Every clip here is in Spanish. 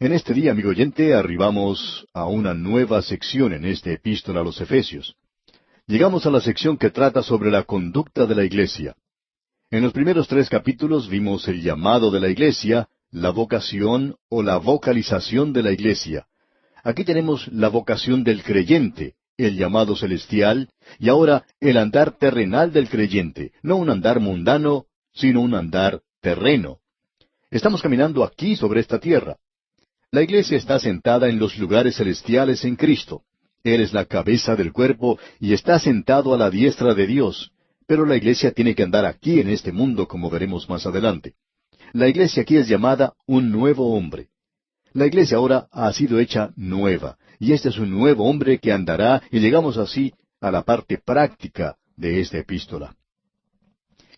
En este día, amigo oyente, arribamos a una nueva sección en esta epístola a los Efesios. Llegamos a la sección que trata sobre la conducta de la iglesia. En los primeros 3 capítulos vimos el llamado de la iglesia, la vocación o la vocalización de la iglesia. Aquí tenemos la vocación del creyente, el llamado celestial, y ahora el andar terrenal del creyente, no un andar mundano, sino un andar terreno. Estamos caminando aquí sobre esta tierra. La iglesia está sentada en los lugares celestiales en Cristo. Él es la cabeza del cuerpo y está sentado a la diestra de Dios. Pero la iglesia tiene que andar aquí en este mundo, como veremos más adelante. La iglesia aquí es llamada un nuevo hombre. La iglesia ahora ha sido hecha nueva, y este es un nuevo hombre que andará, y llegamos así a la parte práctica de esta epístola.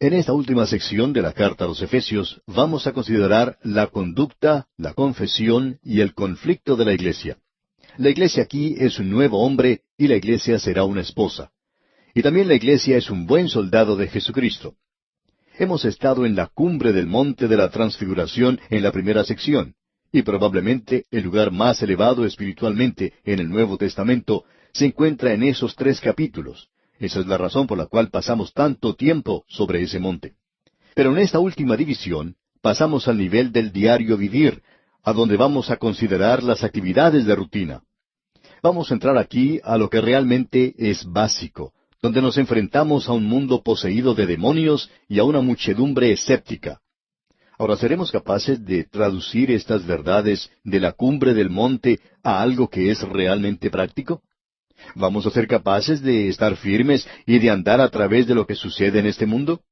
En esta última sección de la carta a los Efesios vamos a considerar la conducta, la confesión y el conflicto de la iglesia. La iglesia aquí es un nuevo hombre y la iglesia será una esposa. Y también la iglesia es un buen soldado de Jesucristo. Hemos estado en la cumbre del monte de la transfiguración en la primera sección, y probablemente el lugar más elevado espiritualmente en el Nuevo Testamento se encuentra en esos 3 capítulos. Esa es la razón por la cual pasamos tanto tiempo sobre ese monte. Pero en esta última división pasamos al nivel del diario vivir, a donde vamos a considerar las actividades de rutina. Vamos a entrar aquí a lo que realmente es básico, donde nos enfrentamos a un mundo poseído de demonios y a una muchedumbre escéptica. Ahora, ¿seremos capaces de traducir estas verdades de la cumbre del monte a algo que es realmente práctico? ¿Vamos a ser capaces de estar firmes y de andar a través de lo que sucede en este mundo?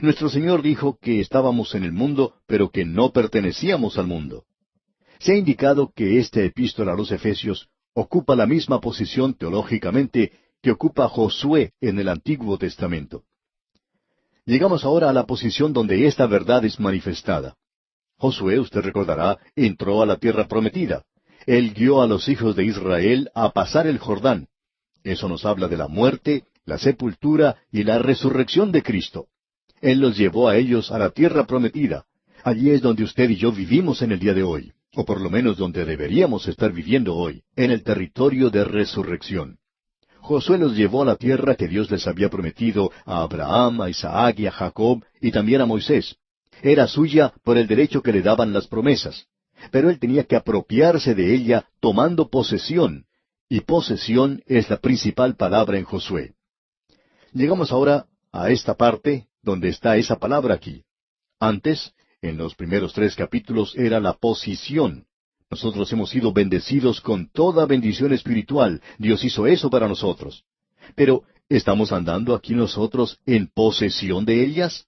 Nuestro Señor dijo que estábamos en el mundo, pero que no pertenecíamos al mundo. Se ha indicado que esta epístola a los Efesios ocupa la misma posición teológicamente que ocupa Josué en el Antiguo Testamento. Llegamos ahora a la posición donde esta verdad es manifestada. Josué, usted recordará, entró a la tierra prometida. Él guió a los hijos de Israel a pasar el Jordán. Eso nos habla de la muerte, la sepultura y la resurrección de Cristo. Él los llevó a ellos a la tierra prometida. Allí es donde usted y yo vivimos en el día de hoy, o por lo menos donde deberíamos estar viviendo hoy, en el territorio de resurrección. Josué los llevó a la tierra que Dios les había prometido a Abraham, a Isaac y a Jacob, y también a Moisés. Era suya por el derecho que le daban las promesas. Pero él tenía que apropiarse de ella tomando posesión, y posesión es la principal palabra en Josué. Llegamos ahora a esta parte donde está esa palabra aquí. Antes, en los primeros 3 capítulos, era la posición. Nosotros hemos sido bendecidos con toda bendición espiritual. Dios hizo eso para nosotros. Pero, ¿estamos andando aquí nosotros en posesión de ellas?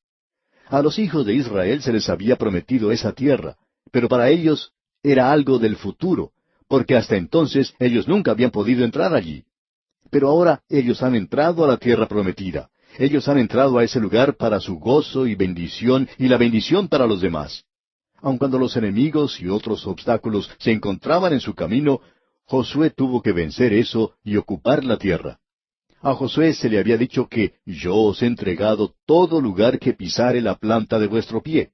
A los hijos de Israel se les había prometido esa tierra, pero para ellos era algo del futuro, porque hasta entonces ellos nunca habían podido entrar allí. Pero ahora ellos han entrado a la tierra prometida. Ellos han entrado a ese lugar para su gozo y bendición y la bendición para los demás. Aun cuando los enemigos y otros obstáculos se encontraban en su camino, Josué tuvo que vencer eso y ocupar la tierra. A Josué se le había dicho que yo os he entregado todo lugar que pisare la planta de vuestro pie.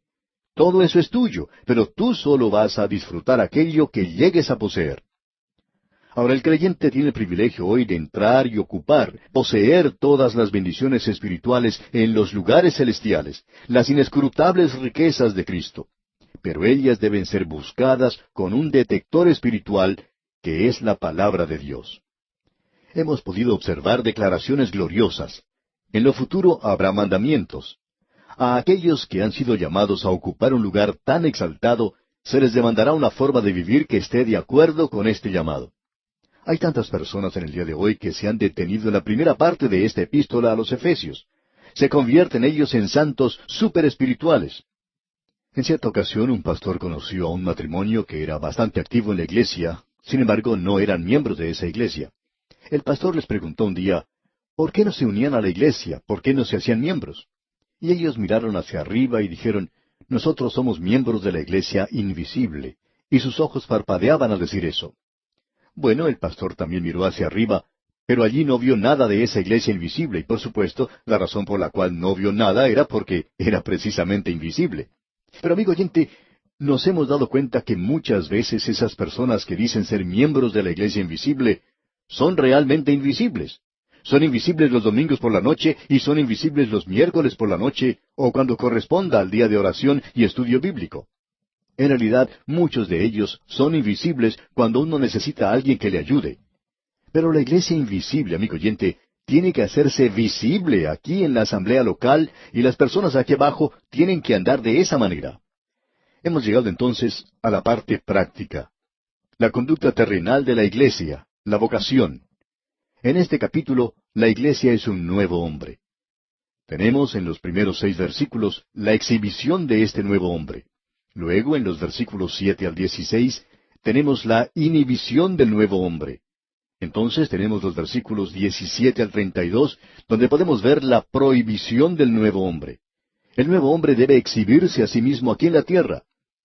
Todo eso es tuyo, pero tú solo vas a disfrutar aquello que llegues a poseer. Ahora el creyente tiene el privilegio hoy de entrar y ocupar, poseer todas las bendiciones espirituales en los lugares celestiales, las inescrutables riquezas de Cristo. Pero ellas deben ser buscadas con un detector espiritual que es la palabra de Dios. Hemos podido observar declaraciones gloriosas. En lo futuro habrá mandamientos. A aquellos que han sido llamados a ocupar un lugar tan exaltado, se les demandará una forma de vivir que esté de acuerdo con este llamado. Hay tantas personas en el día de hoy que se han detenido en la primera parte de esta epístola a los Efesios. Se convierten ellos en santos superespirituales. En cierta ocasión un pastor conoció a un matrimonio que era bastante activo en la iglesia, sin embargo no eran miembros de esa iglesia. El pastor les preguntó un día, ¿por qué no se unían a la iglesia? ¿Por qué no se hacían miembros? Y ellos miraron hacia arriba y dijeron, nosotros somos miembros de la iglesia invisible. Y sus ojos parpadeaban al decir eso. Bueno, el pastor también miró hacia arriba, pero allí no vio nada de esa iglesia invisible, y por supuesto, la razón por la cual no vio nada era porque era precisamente invisible. Pero amigo oyente, nos hemos dado cuenta que muchas veces esas personas que dicen ser miembros de la iglesia invisible son realmente invisibles. Son invisibles los domingos por la noche y son invisibles los miércoles por la noche o cuando corresponda al día de oración y estudio bíblico. En realidad, muchos de ellos son invisibles cuando uno necesita a alguien que le ayude. Pero la iglesia invisible, amigo oyente, tiene que hacerse visible aquí en la asamblea local y las personas aquí abajo tienen que andar de esa manera. Hemos llegado entonces a la parte práctica. La conducta terrenal de la iglesia, la vocación. En este capítulo, la iglesia es un nuevo hombre. Tenemos en los primeros 6 versículos la exhibición de este nuevo hombre. Luego, en los versículos 7 al 16, tenemos la inhibición del nuevo hombre. Entonces tenemos los versículos 17 al 32, donde podemos ver la prohibición del nuevo hombre. El nuevo hombre debe exhibirse a sí mismo aquí en la tierra.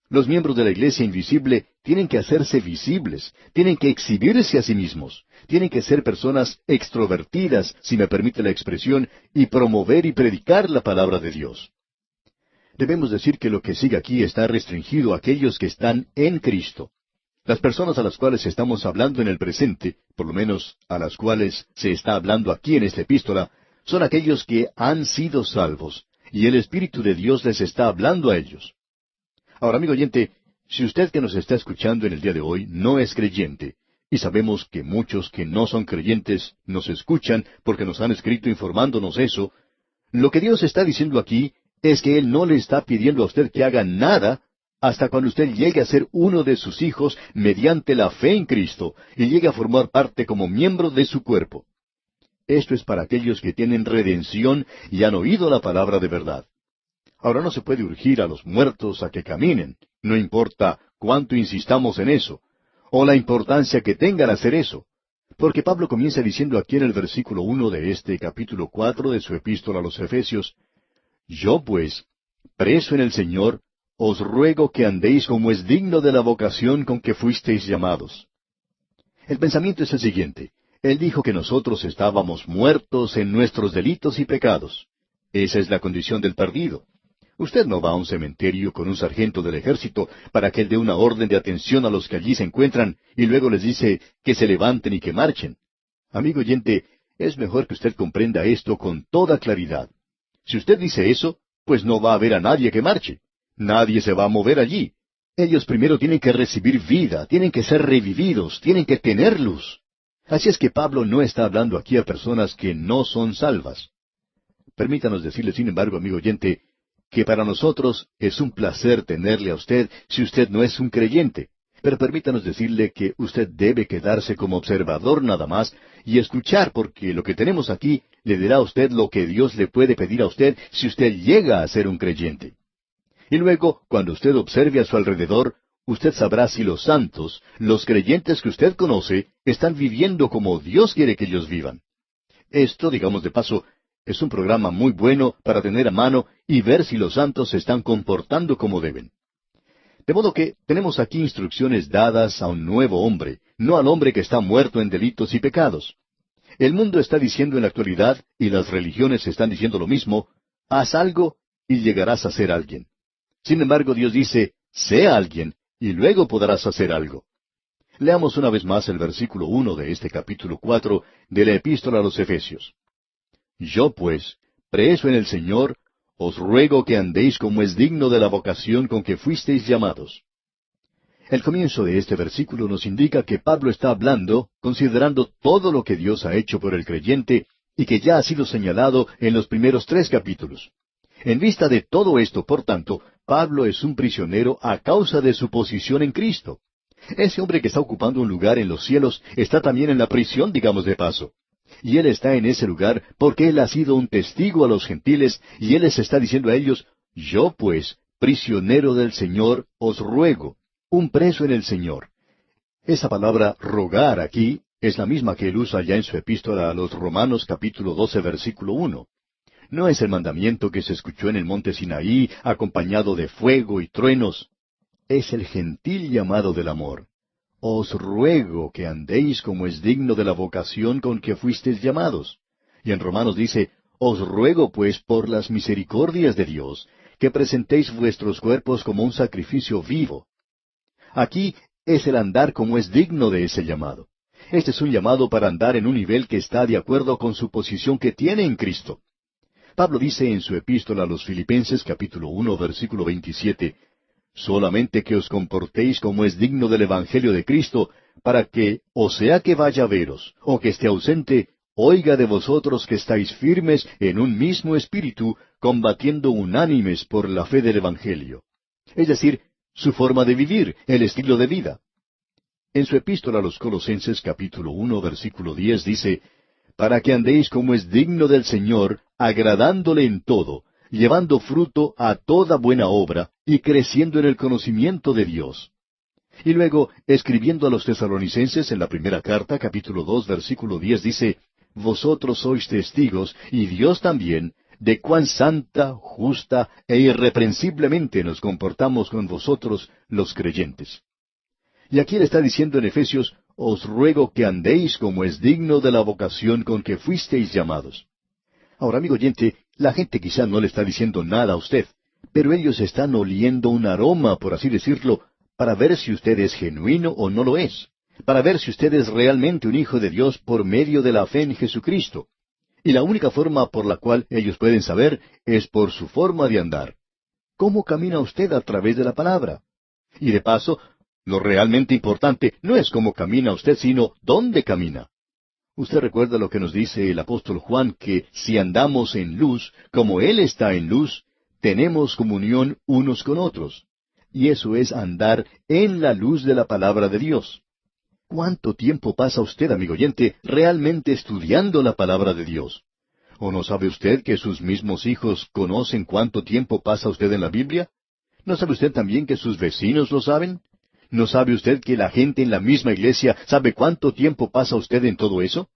Los miembros de la iglesia invisible tienen que hacerse visibles, tienen que exhibirse a sí mismos, tienen que ser personas extrovertidas, si me permite la expresión, y promover y predicar la palabra de Dios. Debemos decir que lo que sigue aquí está restringido a aquellos que están en Cristo. Las personas a las cuales estamos hablando en el presente, por lo menos a las cuales se está hablando aquí en esta epístola, son aquellos que han sido salvos, y el Espíritu de Dios les está hablando a ellos. Ahora, amigo oyente, si usted que nos está escuchando en el día de hoy no es creyente, y sabemos que muchos que no son creyentes nos escuchan porque nos han escrito informándonos eso, lo que Dios está diciendo aquí es que Él no le está pidiendo a usted que haga nada hasta cuando usted llegue a ser uno de sus hijos mediante la fe en Cristo y llegue a formar parte como miembro de su cuerpo. Esto es para aquellos que tienen redención y han oído la palabra de verdad. Ahora no se puede urgir a los muertos a que caminen, no importa cuánto insistamos en eso, o la importancia que tengan hacer eso. Porque Pablo comienza diciendo aquí en el versículo 1 de este capítulo 4 de su epístola a los Efesios, «Yo pues, preso en el Señor, os ruego que andéis como es digno de la vocación con que fuisteis llamados». El pensamiento es el siguiente. Él dijo que nosotros estábamos muertos en nuestros delitos y pecados. Esa es la condición del perdido. Usted no va a un cementerio con un sargento del ejército para que él dé una orden de atención a los que allí se encuentran y luego les dice que se levanten y que marchen. Amigo oyente, es mejor que usted comprenda esto con toda claridad. Si usted dice eso, pues no va a haber a nadie que marche. Nadie se va a mover allí. Ellos primero tienen que recibir vida, tienen que ser revividos, tienen que tener luz. Así es que Pablo no está hablando aquí a personas que no son salvas. Permítanos decirle, sin embargo, amigo oyente, que para nosotros es un placer tenerle a usted si usted no es un creyente. Pero permítanos decirle que usted debe quedarse como observador nada más y escuchar, porque lo que tenemos aquí le dirá a usted lo que Dios le puede pedir a usted si usted llega a ser un creyente. Y luego, cuando usted observe a su alrededor, usted sabrá si los santos, los creyentes que usted conoce, están viviendo como Dios quiere que ellos vivan. Esto, digamos de paso, es un programa muy bueno para tener a mano y ver si los santos se están comportando como deben. De modo que tenemos aquí instrucciones dadas a un nuevo hombre, no al hombre que está muerto en delitos y pecados. El mundo está diciendo en la actualidad, y las religiones están diciendo lo mismo, haz algo y llegarás a ser alguien. Sin embargo, Dios dice, sé alguien, y luego podrás hacer algo. Leamos una vez más el versículo 1 de este capítulo 4 de la epístola a los Efesios. Yo pues, preso en el Señor, os ruego que andéis como es digno de la vocación con que fuisteis llamados. El comienzo de este versículo nos indica que Pablo está hablando, considerando todo lo que Dios ha hecho por el creyente y que ya ha sido señalado en los primeros 3 capítulos. En vista de todo esto, por tanto, Pablo es un prisionero a causa de su posición en Cristo. Ese hombre que está ocupando un lugar en los cielos está también en la prisión, digamos de paso. Y él está en ese lugar porque él ha sido un testigo a los gentiles y él les está diciendo a ellos, yo pues, prisionero del Señor, os ruego, un preso en el Señor. Esa palabra rogar aquí es la misma que él usa ya en su epístola a los Romanos capítulo 12 versículo 1. No es el mandamiento que se escuchó en el monte Sinaí acompañado de fuego y truenos. Es el gentil llamado del amor. Os ruego que andéis como es digno de la vocación con que fuisteis llamados. Y en Romanos dice, os ruego pues por las misericordias de Dios, que presentéis vuestros cuerpos como un sacrificio vivo. Aquí es el andar como es digno de ese llamado. Este es un llamado para andar en un nivel que está de acuerdo con su posición que tiene en Cristo. Pablo dice en su epístola a los Filipenses, capítulo 1, versículo 27, solamente que os comportéis como es digno del Evangelio de Cristo, para que, o sea que vaya a veros, o que esté ausente, oiga de vosotros que estáis firmes en un mismo espíritu, combatiendo unánimes por la fe del Evangelio. Es decir, su forma de vivir, el estilo de vida. En su epístola a los Colosenses, capítulo 1, versículo 10, dice, para que andéis como es digno del Señor, agradándole en todo, llevando fruto a toda buena obra, y creciendo en el conocimiento de Dios. Y luego, escribiendo a los tesalonicenses en la primera carta, capítulo 2, versículo 10, dice, vosotros sois testigos, y Dios también, de cuán santa, justa e irreprensiblemente nos comportamos con vosotros los creyentes. Y aquí le está diciendo en Efesios, os ruego que andéis como es digno de la vocación con que fuisteis llamados. Ahora, amigo oyente, la gente quizá no le está diciendo nada a usted, pero ellos están oliendo un aroma, por así decirlo, para ver si usted es genuino o no lo es, para ver si usted es realmente un hijo de Dios por medio de la fe en Jesucristo. Y la única forma por la cual ellos pueden saber es por su forma de andar. ¿Cómo camina usted a través de la palabra? Y de paso, lo realmente importante no es cómo camina usted, sino dónde camina. Usted recuerda lo que nos dice el apóstol Juan, que si andamos en luz, como Él está en luz, tenemos comunión unos con otros. Y eso es andar en la luz de la palabra de Dios. ¿Cuánto tiempo pasa usted, amigo oyente, realmente estudiando la palabra de Dios? ¿O no sabe usted que sus mismos hijos conocen cuánto tiempo pasa usted en la Biblia? ¿No sabe usted también que sus vecinos lo saben? ¿No sabe usted que la gente en la misma iglesia sabe cuánto tiempo pasa usted en todo eso?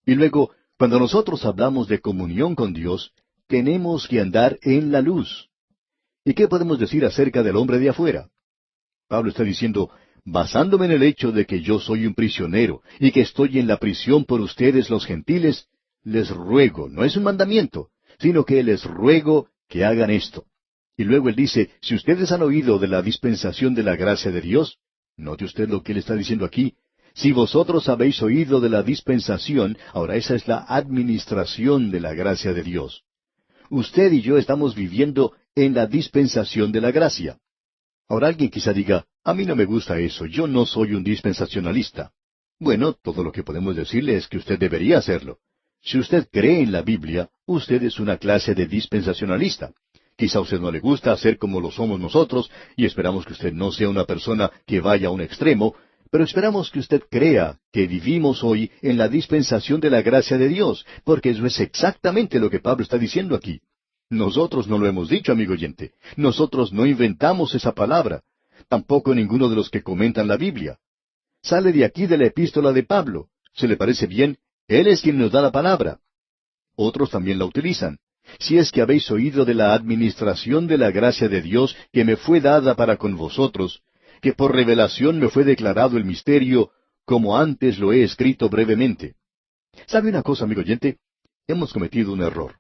Y luego, cuando nosotros hablamos de comunión con Dios, tenemos que andar en la luz. ¿Y qué podemos decir acerca del hombre de afuera? Pablo está diciendo, basándome en el hecho de que yo soy un prisionero y que estoy en la prisión por ustedes los gentiles, les ruego, no es un mandamiento, sino que les ruego que hagan esto. Y luego él dice, si ustedes han oído de la dispensación de la gracia de Dios, note usted lo que él está diciendo aquí, si vosotros habéis oído de la dispensación, ahora esa es la administración de la gracia de Dios. Usted y yo estamos viviendo en la dispensación de la gracia. Ahora alguien quizá diga, a mí no me gusta eso, yo no soy un dispensacionalista. Bueno, todo lo que podemos decirle es que usted debería hacerlo. Si usted cree en la Biblia, usted es una clase de dispensacionalista. Quizá a usted no le gusta hacer como lo somos nosotros, y esperamos que usted no sea una persona que vaya a un extremo, pero esperamos que usted crea que vivimos hoy en la dispensación de la gracia de Dios, porque eso es exactamente lo que Pablo está diciendo aquí. Nosotros no lo hemos dicho, amigo oyente. Nosotros no inventamos esa palabra. Tampoco ninguno de los que comentan la Biblia. Sale de aquí de la epístola de Pablo. ¿Se le parece bien? Él es quien nos da la palabra. Otros también la utilizan. Si es que habéis oído de la administración de la gracia de Dios que me fue dada para con vosotros, que por revelación me fue declarado el misterio, como antes lo he escrito brevemente. ¿Sabe una cosa, amigo oyente? Hemos cometido un error.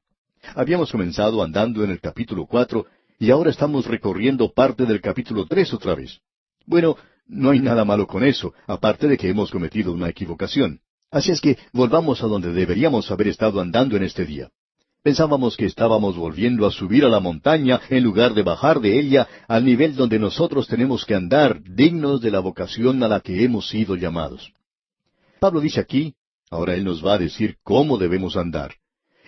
Habíamos comenzado andando en el capítulo 4 y ahora estamos recorriendo parte del capítulo 3 otra vez. Bueno, no hay nada malo con eso, aparte de que hemos cometido una equivocación. Así es que volvamos a donde deberíamos haber estado andando en este día. Pensábamos que estábamos volviendo a subir a la montaña en lugar de bajar de ella al nivel donde nosotros tenemos que andar dignos de la vocación a la que hemos sido llamados. Pablo dice aquí, ahora él nos va a decir cómo debemos andar.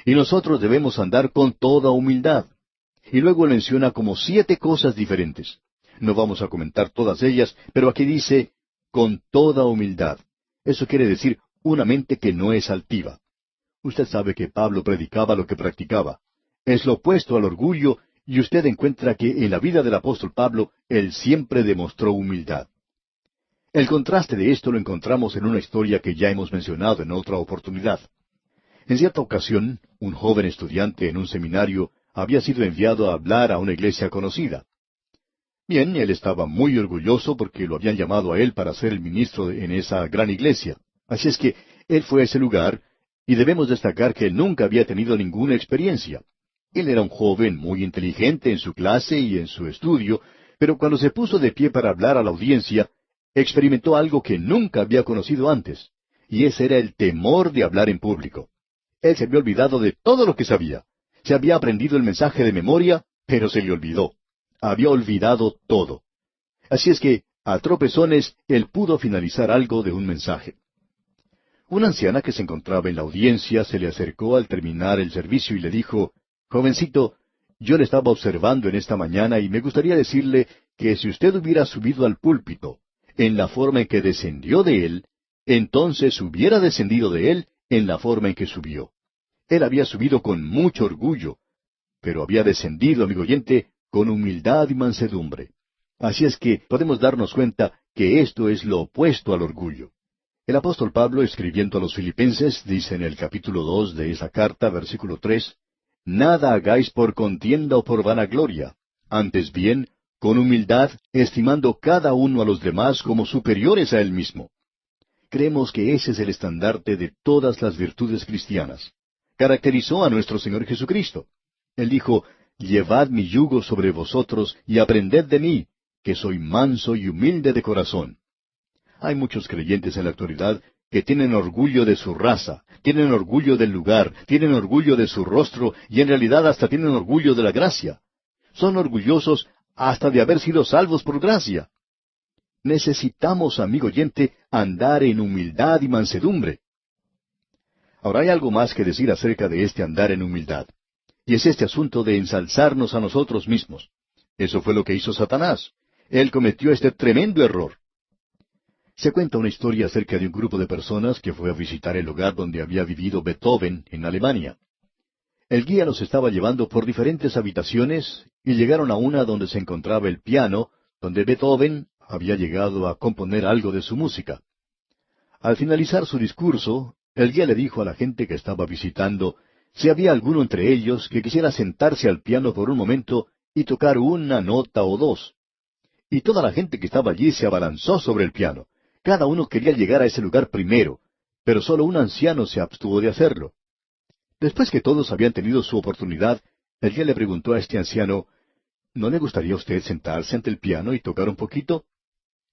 Y nosotros debemos andar con toda humildad. Y luego él menciona como 7 cosas diferentes. No vamos a comentar todas ellas, pero aquí dice, con toda humildad. Eso quiere decir una mente que no es altiva. Usted sabe que Pablo predicaba lo que practicaba. Es lo opuesto al orgullo, y usted encuentra que en la vida del apóstol Pablo, él siempre demostró humildad. El contraste de esto lo encontramos en una historia que ya hemos mencionado en otra oportunidad. En cierta ocasión, un joven estudiante en un seminario había sido enviado a hablar a una iglesia conocida. Bien, él estaba muy orgulloso porque lo habían llamado a él para ser el ministro en esa gran iglesia. Así es que él fue a ese lugar, y debemos destacar que él nunca había tenido ninguna experiencia. Él era un joven muy inteligente en su clase y en su estudio, pero cuando se puso de pie para hablar a la audiencia, experimentó algo que nunca había conocido antes, y ese era el temor de hablar en público. Él se había olvidado de todo lo que sabía. Se había aprendido el mensaje de memoria, pero se le olvidó. Había olvidado todo. Así es que, a tropezones, él pudo finalizar algo de un mensaje. Una anciana que se encontraba en la audiencia se le acercó al terminar el servicio y le dijo, «Jovencito, yo le estaba observando en esta mañana y me gustaría decirle que si usted hubiera subido al púlpito en la forma en que descendió de él, entonces hubiera descendido de él en la forma en que subió. Él había subido con mucho orgullo, pero había descendido, amigo oyente, con humildad y mansedumbre. Así es que podemos darnos cuenta que esto es lo opuesto al orgullo. El apóstol Pablo, escribiendo a los Filipenses, dice en el capítulo 2 de esa carta, versículo 3, «Nada hagáis por contienda o por vanagloria, antes bien, con humildad, estimando cada uno a los demás como superiores a él mismo». Creemos que ese es el estandarte de todas las virtudes cristianas. Caracterizó a nuestro Señor Jesucristo. Él dijo, «Llevad mi yugo sobre vosotros y aprended de mí, que soy manso y humilde de corazón». Hay muchos creyentes en la actualidad que tienen orgullo de su raza, tienen orgullo del lugar, tienen orgullo de su rostro y en realidad hasta tienen orgullo de la gracia. Son orgullosos hasta de haber sido salvos por gracia. Necesitamos, amigo oyente, andar en humildad y mansedumbre. Ahora hay algo más que decir acerca de este andar en humildad. Y es este asunto de ensalzarnos a nosotros mismos. Eso fue lo que hizo Satanás. Él cometió este tremendo error. Se cuenta una historia acerca de un grupo de personas que fue a visitar el lugar donde había vivido Beethoven en Alemania. El guía los estaba llevando por diferentes habitaciones y llegaron a una donde se encontraba el piano, donde Beethoven había llegado a componer algo de su música. Al finalizar su discurso, el guía le dijo a la gente que estaba visitando si había alguno entre ellos que quisiera sentarse al piano por un momento y tocar una nota o dos. Y toda la gente que estaba allí se abalanzó sobre el piano. Cada uno quería llegar a ese lugar primero, pero solo un anciano se abstuvo de hacerlo. Después que todos habían tenido su oportunidad, el guía le preguntó a este anciano, «¿No le gustaría a usted sentarse ante el piano y tocar un poquito?»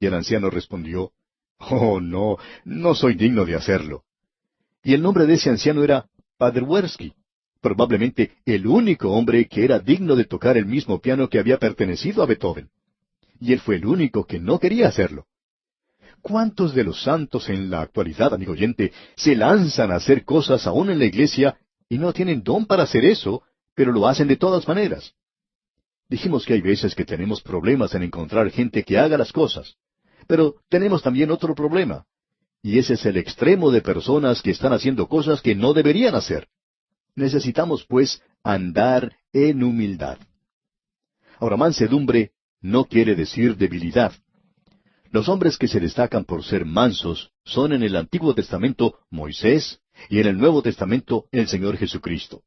Y el anciano respondió, «Oh, no, no soy digno de hacerlo». Y el nombre de ese anciano era Paderewski, probablemente el único hombre que era digno de tocar el mismo piano que había pertenecido a Beethoven. Y él fue el único que no quería hacerlo. ¿Cuántos de los santos en la actualidad, amigo oyente, se lanzan a hacer cosas aún en la iglesia y no tienen don para hacer eso, pero lo hacen de todas maneras? Dijimos que hay veces que tenemos problemas en encontrar gente que haga las cosas, pero tenemos también otro problema, y ese es el extremo de personas que están haciendo cosas que no deberían hacer. Necesitamos, pues, andar en humildad. Ahora, mansedumbre no quiere decir debilidad. Los hombres que se destacan por ser mansos son en el Antiguo Testamento Moisés y en el Nuevo Testamento el Señor Jesucristo.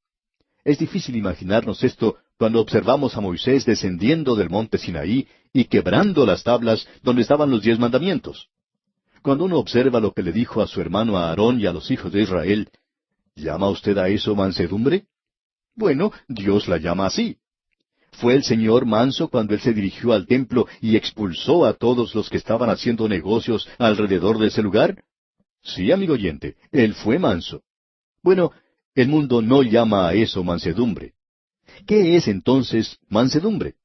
Es difícil imaginarnos esto cuando observamos a Moisés descendiendo del monte Sinaí y quebrando las tablas donde estaban los 10 mandamientos. Cuando uno observa lo que le dijo a su hermano Aarón y a los hijos de Israel, ¿llama usted a eso mansedumbre? Bueno, Dios la llama así. ¿Fue el Señor manso cuando Él se dirigió al templo y expulsó a todos los que estaban haciendo negocios alrededor de ese lugar? Sí, amigo oyente, Él fue manso. Bueno, el mundo no llama a eso mansedumbre. ¿Qué es entonces mansedumbre?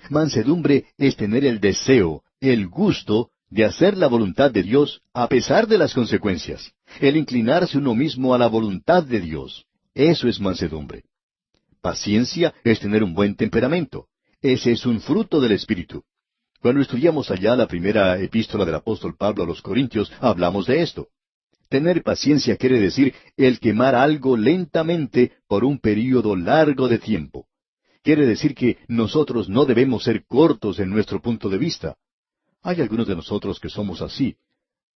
Mansedumbre es tener el deseo, el gusto de hacer la voluntad de Dios a pesar de las consecuencias. El inclinarse uno mismo a la voluntad de Dios. Eso es mansedumbre. Paciencia es tener un buen temperamento. Ese es un fruto del Espíritu. Cuando estudiamos allá la primera epístola del apóstol Pablo a los Corintios, hablamos de esto. Tener paciencia quiere decir el quemar algo lentamente por un período largo de tiempo. Quiere decir que nosotros no debemos ser cortos en nuestro punto de vista. Hay algunos de nosotros que somos así.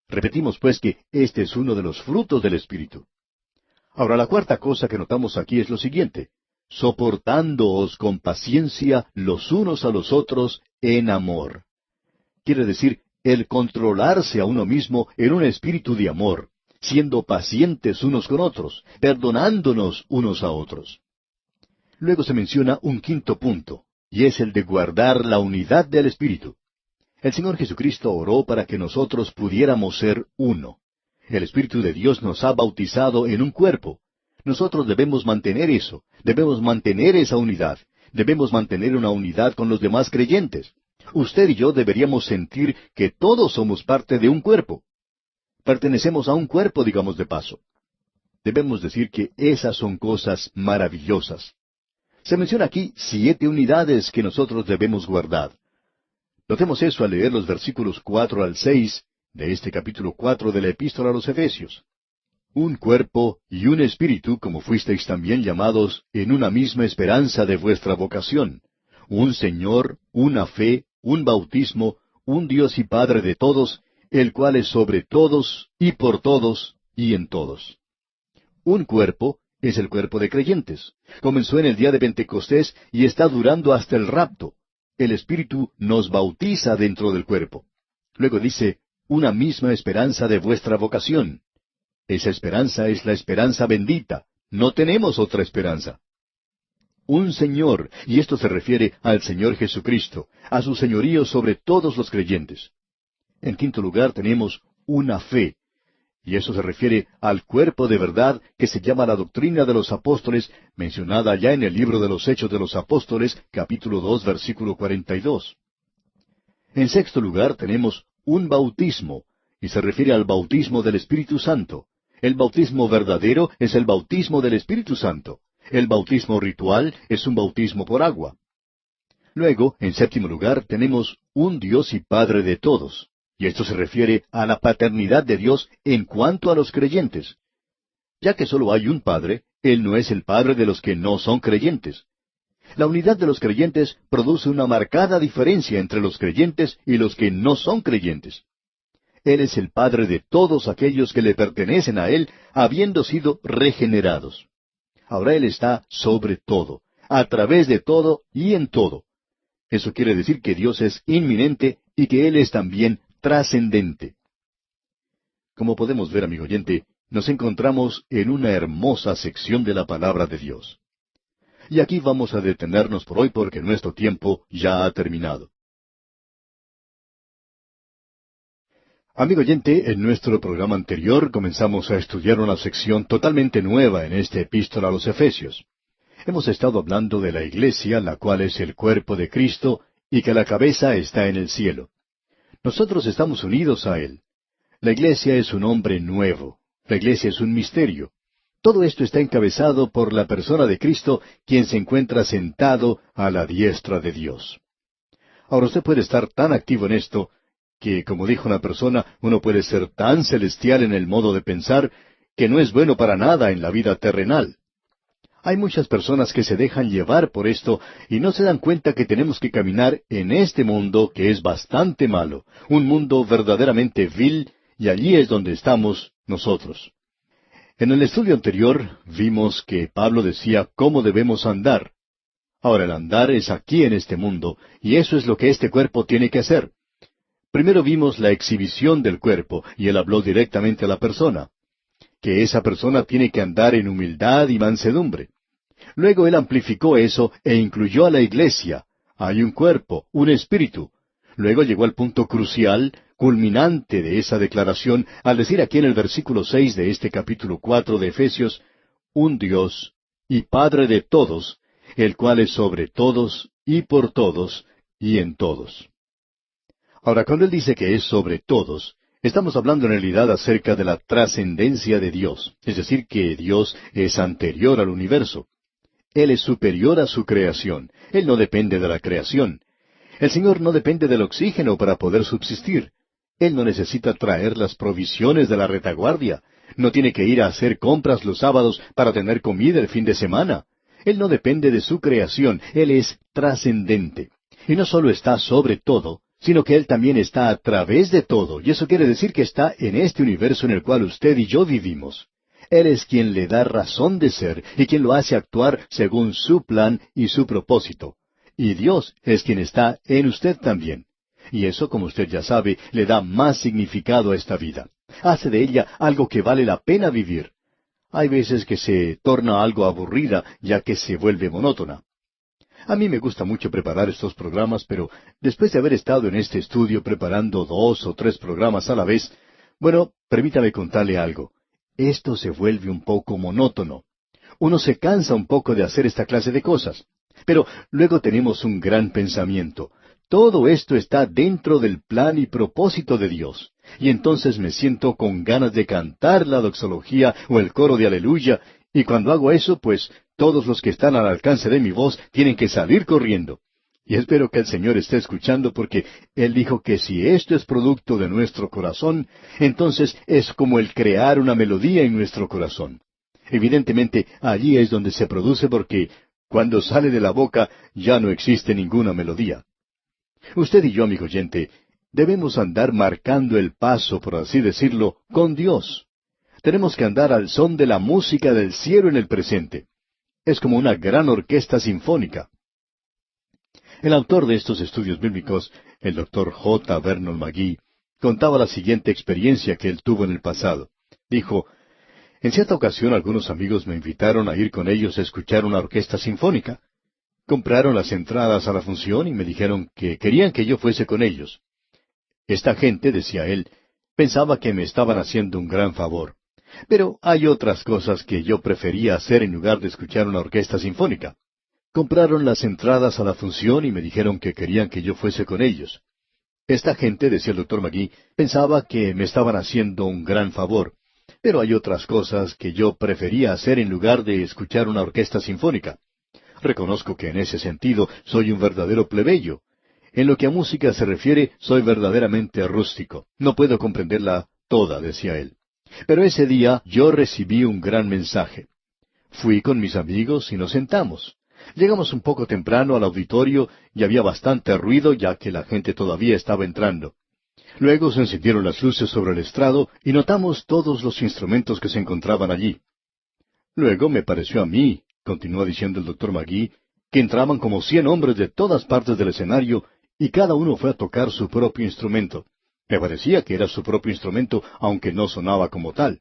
Repetimos pues que este es uno de los frutos del Espíritu. Ahora, la cuarta cosa que notamos aquí es lo siguiente: soportándoos con paciencia los unos a los otros en amor. Quiere decir, el controlarse a uno mismo en un espíritu de amor, siendo pacientes unos con otros, perdonándonos unos a otros. Luego se menciona un quinto punto, y es el de guardar la unidad del Espíritu. El Señor Jesucristo oró para que nosotros pudiéramos ser uno. El Espíritu de Dios nos ha bautizado en un cuerpo. Nosotros debemos mantener eso, debemos mantener esa unidad, debemos mantener una unidad con los demás creyentes. Usted y yo deberíamos sentir que todos somos parte de un cuerpo. Pertenecemos a un cuerpo, digamos de paso. Debemos decir que esas son cosas maravillosas. Se menciona aquí 7 unidades que nosotros debemos guardar. Notemos eso al leer los versículos 4 al 6 de este capítulo 4 de la Epístola a los Efesios. Un cuerpo y un espíritu, como fuisteis también llamados, en una misma esperanza de vuestra vocación. Un Señor, una fe, un bautismo, un Dios y Padre de todos, el cual es sobre todos, y por todos, y en todos. Un cuerpo es el cuerpo de creyentes. Comenzó en el día de Pentecostés y está durando hasta el rapto. El Espíritu nos bautiza dentro del cuerpo. Luego dice, una misma esperanza de vuestra vocación. Esa esperanza es la esperanza bendita. No tenemos otra esperanza. Un Señor, y esto se refiere al Señor Jesucristo, a su señorío sobre todos los creyentes. En quinto lugar tenemos una fe, y eso se refiere al cuerpo de verdad que se llama la doctrina de los apóstoles, mencionada ya en el libro de los Hechos de los Apóstoles, capítulo 2, versículo 42. En sexto lugar tenemos un bautismo, y se refiere al bautismo del Espíritu Santo. El bautismo verdadero es el bautismo del Espíritu Santo. El bautismo ritual es un bautismo por agua. Luego, en séptimo lugar, tenemos un Dios y Padre de todos. Y esto se refiere a la paternidad de Dios en cuanto a los creyentes. Ya que solo hay un Padre, Él no es el Padre de los que no son creyentes. La unidad de los creyentes produce una marcada diferencia entre los creyentes y los que no son creyentes. Él es el Padre de todos aquellos que le pertenecen a Él, habiendo sido regenerados. Ahora Él está sobre todo, a través de todo y en todo. Eso quiere decir que Dios es inminente y que Él es también trascendente. Como podemos ver, amigo oyente, nos encontramos en una hermosa sección de la palabra de Dios. Y aquí vamos a detenernos por hoy porque nuestro tiempo ya ha terminado. Amigo oyente, en nuestro programa anterior comenzamos a estudiar una sección totalmente nueva en esta epístola a los Efesios. Hemos estado hablando de la iglesia, la cual es el cuerpo de Cristo, y que la cabeza está en el cielo. Nosotros estamos unidos a Él. La iglesia es un hombre nuevo. La iglesia es un misterio. Todo esto está encabezado por la persona de Cristo, quien se encuentra sentado a la diestra de Dios. Ahora usted puede estar tan activo en esto, que, como dijo una persona, uno puede ser tan celestial en el modo de pensar, que no es bueno para nada en la vida terrenal. Hay muchas personas que se dejan llevar por esto y no se dan cuenta que tenemos que caminar en este mundo que es bastante malo, un mundo verdaderamente vil, y allí es donde estamos nosotros. En el estudio anterior vimos que Pablo decía cómo debemos andar. Ahora el andar es aquí en este mundo, y eso es lo que este cuerpo tiene que hacer. Primero vimos la exhibición del cuerpo, y él habló directamente a la persona, que esa persona tiene que andar en humildad y mansedumbre. Luego él amplificó eso e incluyó a la iglesia. Hay un cuerpo, un espíritu. Luego llegó al punto crucial, culminante de esa declaración, al decir aquí en el versículo 6 de este capítulo 4 de Efesios, un Dios y Padre de todos, el cual es sobre todos y por todos y en todos. Ahora, cuando él dice que es sobre todos, estamos hablando en realidad acerca de la trascendencia de Dios, es decir, que Dios es anterior al universo. Él es superior a su creación. Él no depende de la creación. El Señor no depende del oxígeno para poder subsistir. Él no necesita traer las provisiones de la retaguardia. No tiene que ir a hacer compras los sábados para tener comida el fin de semana. Él no depende de su creación. Él es trascendente. Y no solo está sobre todo, sino que Él también está a través de todo. Y eso quiere decir que está en este universo en el cual usted y yo vivimos. Él es quien le da razón de ser y quien lo hace actuar según su plan y su propósito. Y Dios es quien está en usted también. Y eso, como usted ya sabe, le da más significado a esta vida. Hace de ella algo que vale la pena vivir. hay veces que se torna algo aburrida, ya que se vuelve monótona. A mí me gusta mucho preparar estos programas, pero después de haber estado en este estudio preparando 2 o 3 programas a la vez, bueno, permítame contarle algo. Esto se vuelve un poco monótono. Uno se cansa un poco de hacer esta clase de cosas. Pero luego tenemos un gran pensamiento. Todo esto está dentro del plan y propósito de Dios. Y entonces me siento con ganas de cantar la doxología o el coro de aleluya, y cuando hago eso, pues todos los que están al alcance de mi voz tienen que salir corriendo. Y espero que el Señor esté escuchando porque Él dijo que si esto es producto de nuestro corazón, entonces es como el crear una melodía en nuestro corazón. Evidentemente, allí es donde se produce porque cuando sale de la boca ya no existe ninguna melodía. Usted y yo, amigo oyente, debemos andar marcando el paso, por así decirlo, con Dios. Tenemos que andar al son de la música del cielo en el presente. Es como una gran orquesta sinfónica. El autor de estos estudios bíblicos, el doctor J. Vernon McGee, contaba la siguiente experiencia que él tuvo en el pasado. Dijo, en cierta ocasión algunos amigos me invitaron a ir con ellos a escuchar una orquesta sinfónica. Compraron las entradas a la función y me dijeron que querían que yo fuese con ellos. Esta gente, decía él, pensaba que me estaban haciendo un gran favor. Pero hay otras cosas que yo prefería hacer en lugar de escuchar una orquesta sinfónica. Compraron las entradas a la función y me dijeron que querían que yo fuese con ellos. Esta gente, decía el doctor McGee, pensaba que me estaban haciendo un gran favor. Pero hay otras cosas que yo prefería hacer en lugar de escuchar una orquesta sinfónica. Reconozco que en ese sentido soy un verdadero plebeyo. En lo que a música se refiere, soy verdaderamente rústico. No puedo comprenderla toda, decía él. Pero ese día yo recibí un gran mensaje. Fui con mis amigos y nos sentamos. Llegamos un poco temprano al auditorio y había bastante ruido ya que la gente todavía estaba entrando. Luego se encendieron las luces sobre el estrado y notamos todos los instrumentos que se encontraban allí. Luego me pareció a mí, continuó diciendo el doctor McGee, que entraban como 100 hombres de todas partes del escenario y cada uno fue a tocar su propio instrumento. Me parecía que era su propio instrumento, aunque no sonaba como tal.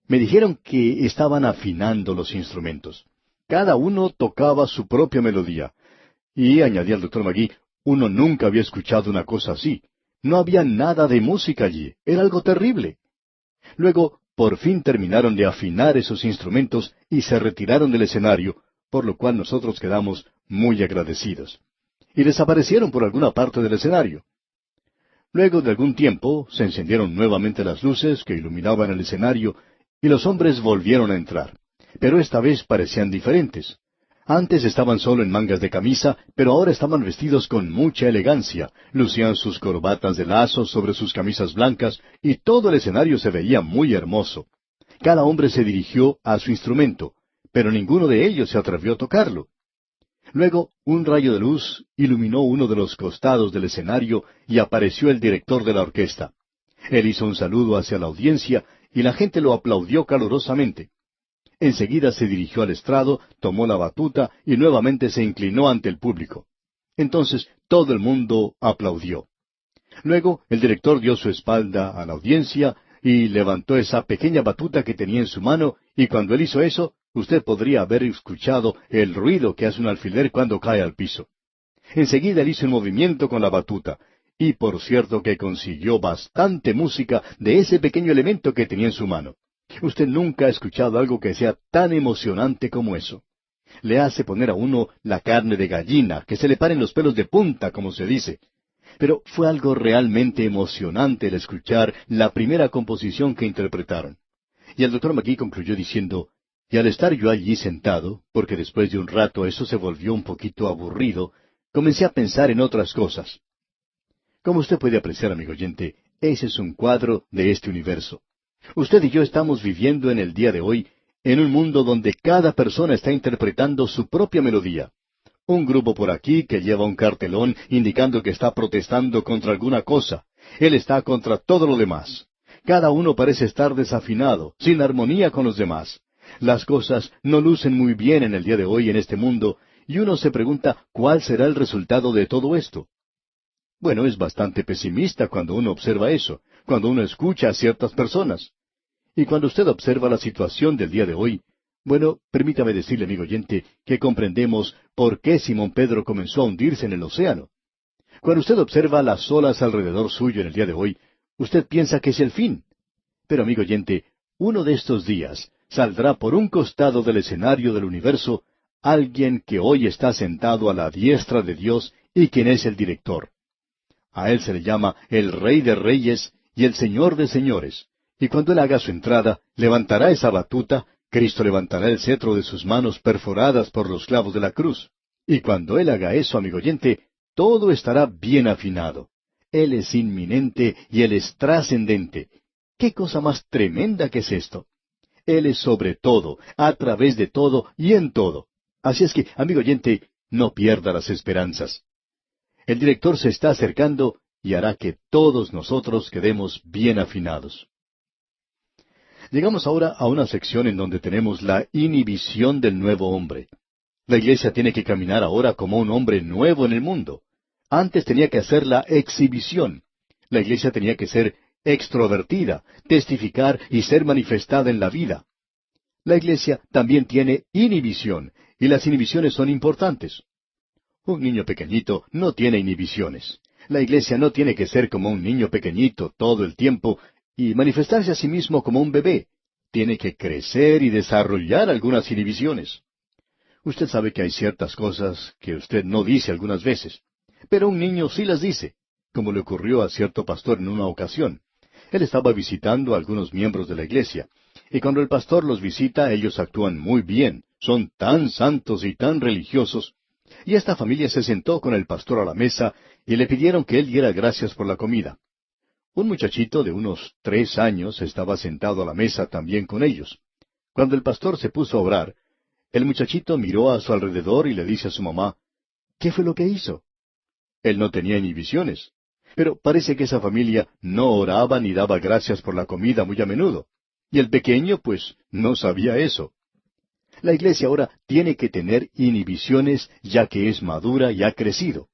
Me dijeron que estaban afinando los instrumentos. Cada uno tocaba su propia melodía. Y, añadía el doctor McGee, uno nunca había escuchado una cosa así. No había nada de música allí. Era algo terrible. Luego, por fin terminaron de afinar esos instrumentos y se retiraron del escenario, por lo cual nosotros quedamos muy agradecidos. Y desaparecieron por alguna parte del escenario. Luego de algún tiempo se encendieron nuevamente las luces que iluminaban el escenario y los hombres volvieron a entrar. Pero esta vez parecían diferentes. Antes estaban solo en mangas de camisa, pero ahora estaban vestidos con mucha elegancia, lucían sus corbatas de lazo sobre sus camisas blancas, y todo el escenario se veía muy hermoso. Cada hombre se dirigió a su instrumento, pero ninguno de ellos se atrevió a tocarlo. Luego, un rayo de luz iluminó uno de los costados del escenario y apareció el director de la orquesta. Él hizo un saludo hacia la audiencia y la gente lo aplaudió calurosamente. Enseguida se dirigió al estrado, tomó la batuta y nuevamente se inclinó ante el público. Entonces todo el mundo aplaudió. Luego el director dio su espalda a la audiencia y levantó esa pequeña batuta que tenía en su mano, y cuando él hizo eso, usted podría haber escuchado el ruido que hace un alfiler cuando cae al piso. Enseguida él hizo un movimiento con la batuta, y por cierto que consiguió bastante música de ese pequeño elemento que tenía en su mano. Usted nunca ha escuchado algo que sea tan emocionante como eso. Le hace poner a uno la carne de gallina, que se le paren los pelos de punta, como se dice. Pero fue algo realmente emocionante el escuchar la primera composición que interpretaron. Y el doctor McGee concluyó diciendo, y al estar yo allí sentado, porque después de un rato eso se volvió un poquito aburrido, comencé a pensar en otras cosas. Como usted puede apreciar, amigo oyente, ese es un cuadro de este universo. Usted y yo estamos viviendo en el día de hoy en un mundo donde cada persona está interpretando su propia melodía. Un grupo por aquí que lleva un cartelón indicando que está protestando contra alguna cosa. Él está contra todo lo demás. Cada uno parece estar desafinado, sin armonía con los demás. Las cosas no lucen muy bien en el día de hoy en este mundo, y uno se pregunta cuál será el resultado de todo esto. Bueno, es bastante pesimista cuando uno observa eso, cuando uno escucha a ciertas personas. Y cuando usted observa la situación del día de hoy, bueno, permítame decirle, amigo oyente, que comprendemos por qué Simón Pedro comenzó a hundirse en el océano. Cuando usted observa las olas alrededor suyo en el día de hoy, usted piensa que es el fin. Pero, amigo oyente, uno de estos días saldrá por un costado del escenario del universo alguien que hoy está sentado a la diestra de Dios y quien es el director. A él se le llama el Rey de Reyes y el Señor de Señores. Y cuando él haga su entrada, levantará esa batuta, Cristo levantará el cetro de sus manos perforadas por los clavos de la cruz. Y cuando él haga eso, amigo oyente, todo estará bien afinado. Él es inminente y él es trascendente. ¿Qué cosa más tremenda que es esto? Él es sobre todo, a través de todo y en todo. Así es que, amigo oyente, no pierda las esperanzas. El director se está acercando y hará que todos nosotros quedemos bien afinados. Llegamos ahora a una sección en donde tenemos la inhibición del nuevo hombre. La iglesia tiene que caminar ahora como un hombre nuevo en el mundo. Antes tenía que hacer la exhibición. La iglesia tenía que ser extrovertida, testificar y ser manifestada en la vida. La iglesia también tiene inhibición, y las inhibiciones son importantes. Un niño pequeñito no tiene inhibiciones. La iglesia no tiene que ser como un niño pequeñito todo el tiempo y manifestarse a sí mismo como un bebé. Tiene que crecer y desarrollar algunas inhibiciones. Usted sabe que hay ciertas cosas que usted no dice algunas veces, pero un niño sí las dice, como le ocurrió a cierto pastor en una ocasión. Él estaba visitando a algunos miembros de la iglesia, y cuando el pastor los visita, ellos actúan muy bien, son tan santos y tan religiosos, y esta familia se sentó con el pastor a la mesa y le pidieron que él diera gracias por la comida. Un muchachito de unos 3 años estaba sentado a la mesa también con ellos. Cuando el pastor se puso a orar, el muchachito miró a su alrededor y le dice a su mamá, ¿qué fue lo que hizo? Él no tenía inhibiciones, pero parece que esa familia no oraba ni daba gracias por la comida muy a menudo. Y el pequeño, pues, no sabía eso. La iglesia ahora tiene que tener inhibiciones ya que es madura y ha crecido.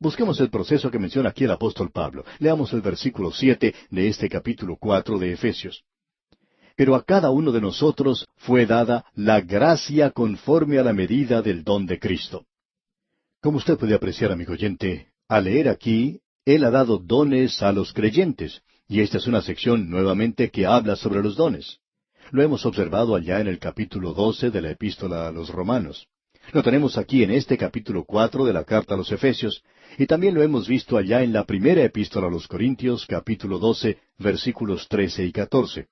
Busquemos el proceso que menciona aquí el apóstol Pablo. Leamos el versículo 7 de este capítulo 4 de Efesios. Pero a cada uno de nosotros fue dada la gracia conforme a la medida del don de Cristo. Como usted puede apreciar, amigo oyente, al leer aquí, Él ha dado dones a los creyentes, y esta es una sección nuevamente que habla sobre los dones. Lo hemos observado allá en el capítulo 12 de la Epístola a los Romanos. Lo tenemos aquí en este capítulo 4 de la Carta a los Efesios, y también lo hemos visto allá en la primera Epístola a los Corintios, capítulo 12, versículos 13 y 14.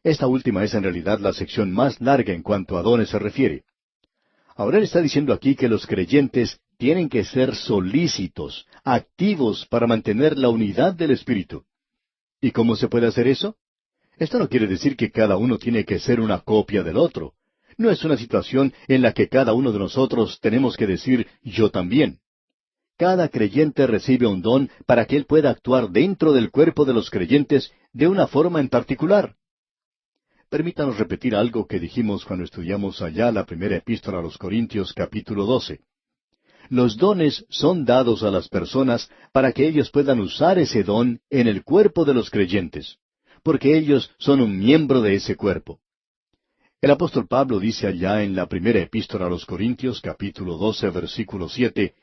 Esta última es en realidad la sección más larga en cuanto a dones se refiere. Ahora él está diciendo aquí que los creyentes tienen que ser solícitos, activos para mantener la unidad del Espíritu. ¿Y cómo se puede hacer eso? Esto no quiere decir que cada uno tiene que ser una copia del otro. No es una situación en la que cada uno de nosotros tenemos que decir yo también. Cada creyente recibe un don para que él pueda actuar dentro del cuerpo de los creyentes de una forma en particular. Permítanos repetir algo que dijimos cuando estudiamos allá la primera epístola a los Corintios capítulo 12. Los dones son dados a las personas para que ellos puedan usar ese don en el cuerpo de los creyentes, porque ellos son un miembro de ese cuerpo. El apóstol Pablo dice allá en la primera epístola a los Corintios capítulo 12 versículo 7,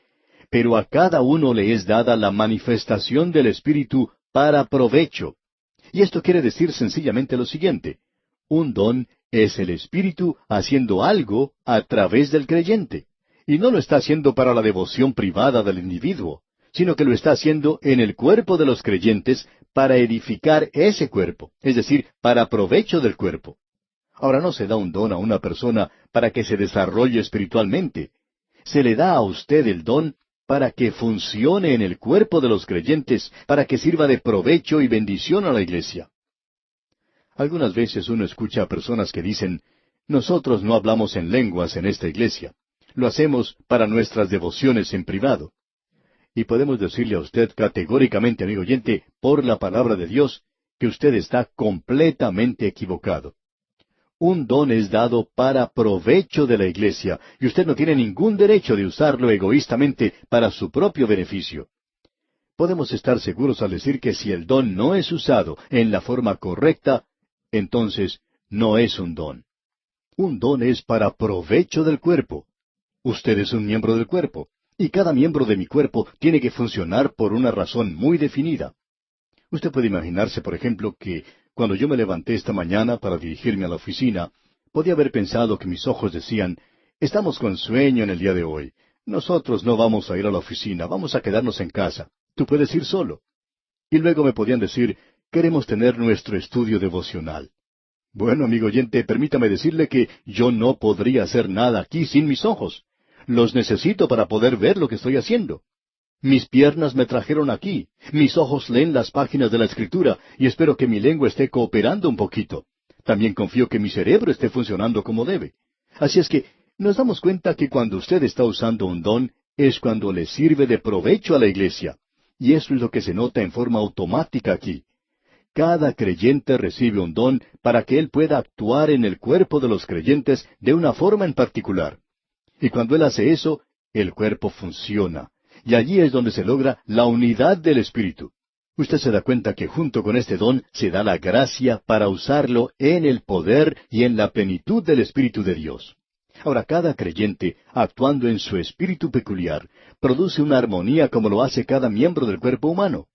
pero a cada uno le es dada la manifestación del Espíritu para provecho. Y esto quiere decir sencillamente lo siguiente. Un don es el Espíritu haciendo algo a través del creyente. Y no lo está haciendo para la devoción privada del individuo, sino que lo está haciendo en el cuerpo de los creyentes para edificar ese cuerpo, es decir, para provecho del cuerpo. Ahora no se da un don a una persona para que se desarrolle espiritualmente. Se le da a usted el don para que funcione en el cuerpo de los creyentes, para que sirva de provecho y bendición a la iglesia. Algunas veces uno escucha a personas que dicen, nosotros no hablamos en lenguas en esta iglesia. Lo hacemos para nuestras devociones en privado. Y podemos decirle a usted categóricamente, amigo oyente, por la palabra de Dios, que usted está completamente equivocado. Un don es dado para provecho de la iglesia, y usted no tiene ningún derecho de usarlo egoístamente para su propio beneficio. Podemos estar seguros al decir que si el don no es usado en la forma correcta, entonces no es un don. Un don es para provecho del cuerpo. Usted es un miembro del cuerpo, y cada miembro de mi cuerpo tiene que funcionar por una razón muy definida. Usted puede imaginarse, por ejemplo, que cuando yo me levanté esta mañana para dirigirme a la oficina, podía haber pensado que mis ojos decían, estamos con sueño en el día de hoy. Nosotros no vamos a ir a la oficina, vamos a quedarnos en casa. Tú puedes ir solo. Y luego me podían decir, queremos tener nuestro estudio devocional. Bueno, amigo oyente, permítame decirle que yo no podría hacer nada aquí sin mis ojos. Los necesito para poder ver lo que estoy haciendo. Mis piernas me trajeron aquí, mis ojos leen las páginas de la Escritura y espero que mi lengua esté cooperando un poquito. También confío que mi cerebro esté funcionando como debe. Así es que nos damos cuenta que cuando usted está usando un don es cuando le sirve de provecho a la iglesia. Y eso es lo que se nota en forma automática aquí. Cada creyente recibe un don para que él pueda actuar en el cuerpo de los creyentes de una forma en particular. Y cuando él hace eso, el cuerpo funciona. Y allí es donde se logra la unidad del Espíritu. Usted se da cuenta que junto con este don se da la gracia para usarlo en el poder y en la plenitud del Espíritu de Dios. Ahora, cada creyente, actuando en su espíritu peculiar, produce una armonía como lo hace cada miembro del cuerpo humano.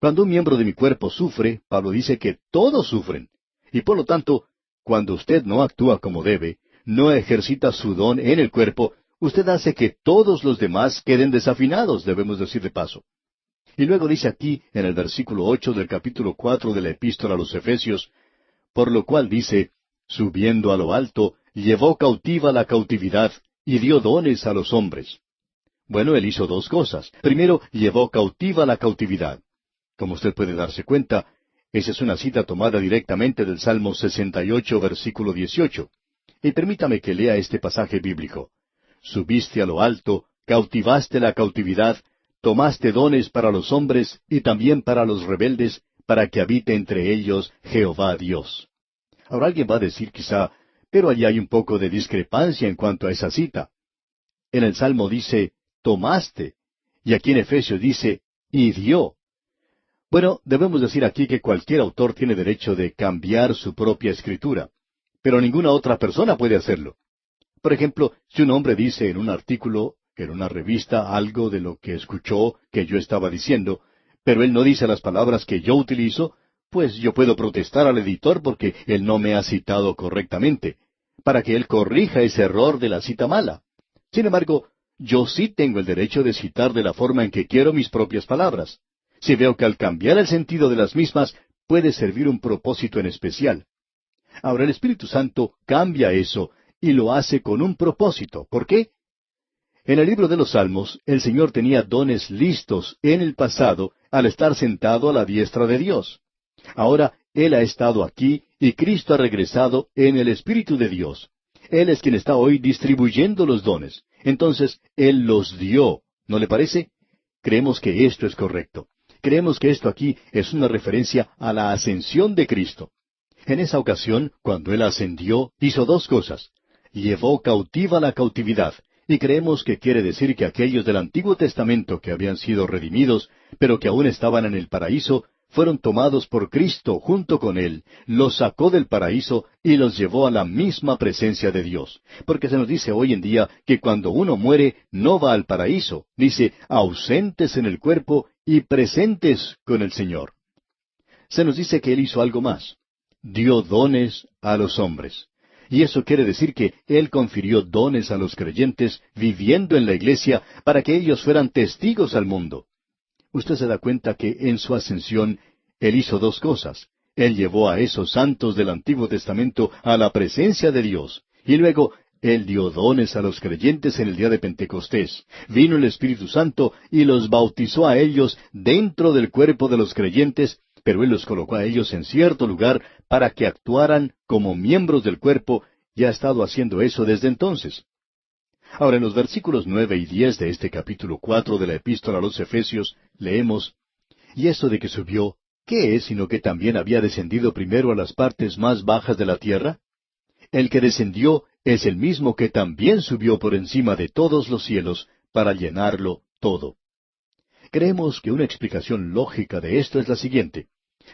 Cuando un miembro de mi cuerpo sufre, Pablo dice que todos sufren. Y por lo tanto, cuando usted no actúa como debe, no ejercita su don en el cuerpo, usted hace que todos los demás queden desafinados, debemos decir de paso. Y luego dice aquí, en el versículo 8 del capítulo 4 de la Epístola a los Efesios, por lo cual dice, subiendo a lo alto, llevó cautiva la cautividad, y dio dones a los hombres. Bueno, él hizo dos cosas. Primero, llevó cautiva la cautividad. Como usted puede darse cuenta, esa es una cita tomada directamente del Salmo 68, versículo 18. Y permítame que lea este pasaje bíblico. Subiste a lo alto, cautivaste la cautividad, tomaste dones para los hombres y también para los rebeldes, para que habite entre ellos Jehová Dios. Ahora alguien va a decir quizá, pero allí hay un poco de discrepancia en cuanto a esa cita. En el Salmo dice, tomaste, y aquí en Efesios dice, y dio. Bueno, debemos decir aquí que cualquier autor tiene derecho de cambiar su propia escritura, pero ninguna otra persona puede hacerlo. Por ejemplo, si un hombre dice en un artículo, en una revista, algo de lo que escuchó que yo estaba diciendo, pero él no dice las palabras que yo utilizo, pues yo puedo protestar al editor porque él no me ha citado correctamente, para que él corrija ese error de la cita mala. Sin embargo, yo sí tengo el derecho de citar de la forma en que quiero mis propias palabras. Si veo que al cambiar el sentido de las mismas puede servir un propósito en especial. Ahora el Espíritu Santo cambia eso y lo hace con un propósito. ¿Por qué? En el libro de los Salmos, el Señor tenía dones listos en el pasado al estar sentado a la diestra de Dios. Ahora Él ha estado aquí y Cristo ha regresado en el Espíritu de Dios. Él es quien está hoy distribuyendo los dones. Entonces, Él los dio. ¿No le parece? Creemos que esto es correcto. Creemos que esto aquí es una referencia a la ascensión de Cristo. En esa ocasión, cuando Él ascendió, hizo dos cosas. Llevó cautiva la cautividad, y creemos que quiere decir que aquellos del Antiguo Testamento que habían sido redimidos, pero que aún estaban en el paraíso, fueron tomados por Cristo junto con Él, los sacó del paraíso y los llevó a la misma presencia de Dios. Porque se nos dice hoy en día que cuando uno muere no va al paraíso, dice ausentes en el cuerpo y presentes con el Señor. Se nos dice que Él hizo algo más. Dio dones a los hombres. Y eso quiere decir que Él confirió dones a los creyentes viviendo en la iglesia para que ellos fueran testigos al mundo. Usted se da cuenta que en su ascensión Él hizo dos cosas. Él llevó a esos santos del Antiguo Testamento a la presencia de Dios. Y luego Él dio dones a los creyentes en el día de Pentecostés. Vino el Espíritu Santo y los bautizó a ellos dentro del cuerpo de los creyentes, pero Él los colocó a ellos en cierto lugar para que actuaran como miembros del cuerpo, y ha estado haciendo eso desde entonces. Ahora, en los versículos 9 y 10 de este capítulo 4 de la Epístola a los Efesios, leemos, «Y esto de que subió, ¿qué es sino que también había descendido primero a las partes más bajas de la tierra? El que descendió es el mismo que también subió por encima de todos los cielos para llenarlo todo». Creemos que una explicación lógica de esto es la siguiente.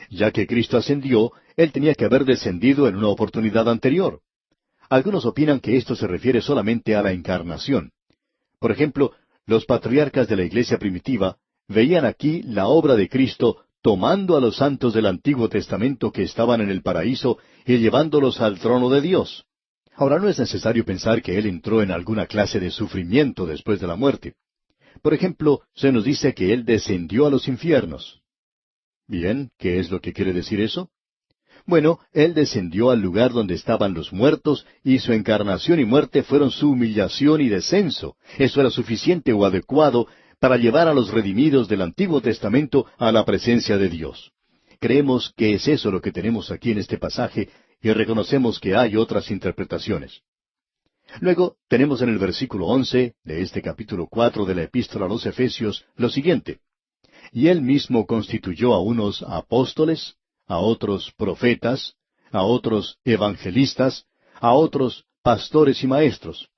Ya que Cristo ascendió, Él tenía que haber descendido en una oportunidad anterior. Algunos opinan que esto se refiere solamente a la encarnación. Por ejemplo, los patriarcas de la iglesia primitiva veían aquí la obra de Cristo tomando a los santos del Antiguo Testamento que estaban en el paraíso y llevándolos al trono de Dios. Ahora no es necesario pensar que Él entró en alguna clase de sufrimiento después de la muerte. Por ejemplo, se nos dice que Él descendió a los infiernos. Bien, ¿qué es lo que quiere decir eso? Bueno, Él descendió al lugar donde estaban los muertos, y su encarnación y muerte fueron su humillación y descenso. Eso era suficiente o adecuado para llevar a los redimidos del Antiguo Testamento a la presencia de Dios. Creemos que es eso lo que tenemos aquí en este pasaje, y reconocemos que hay otras interpretaciones. Luego tenemos en el versículo 11 de este capítulo 4 de la Epístola a los Efesios lo siguiente: Y Él mismo constituyó a unos apóstoles, a otros profetas, a otros evangelistas, a otros pastores y maestros.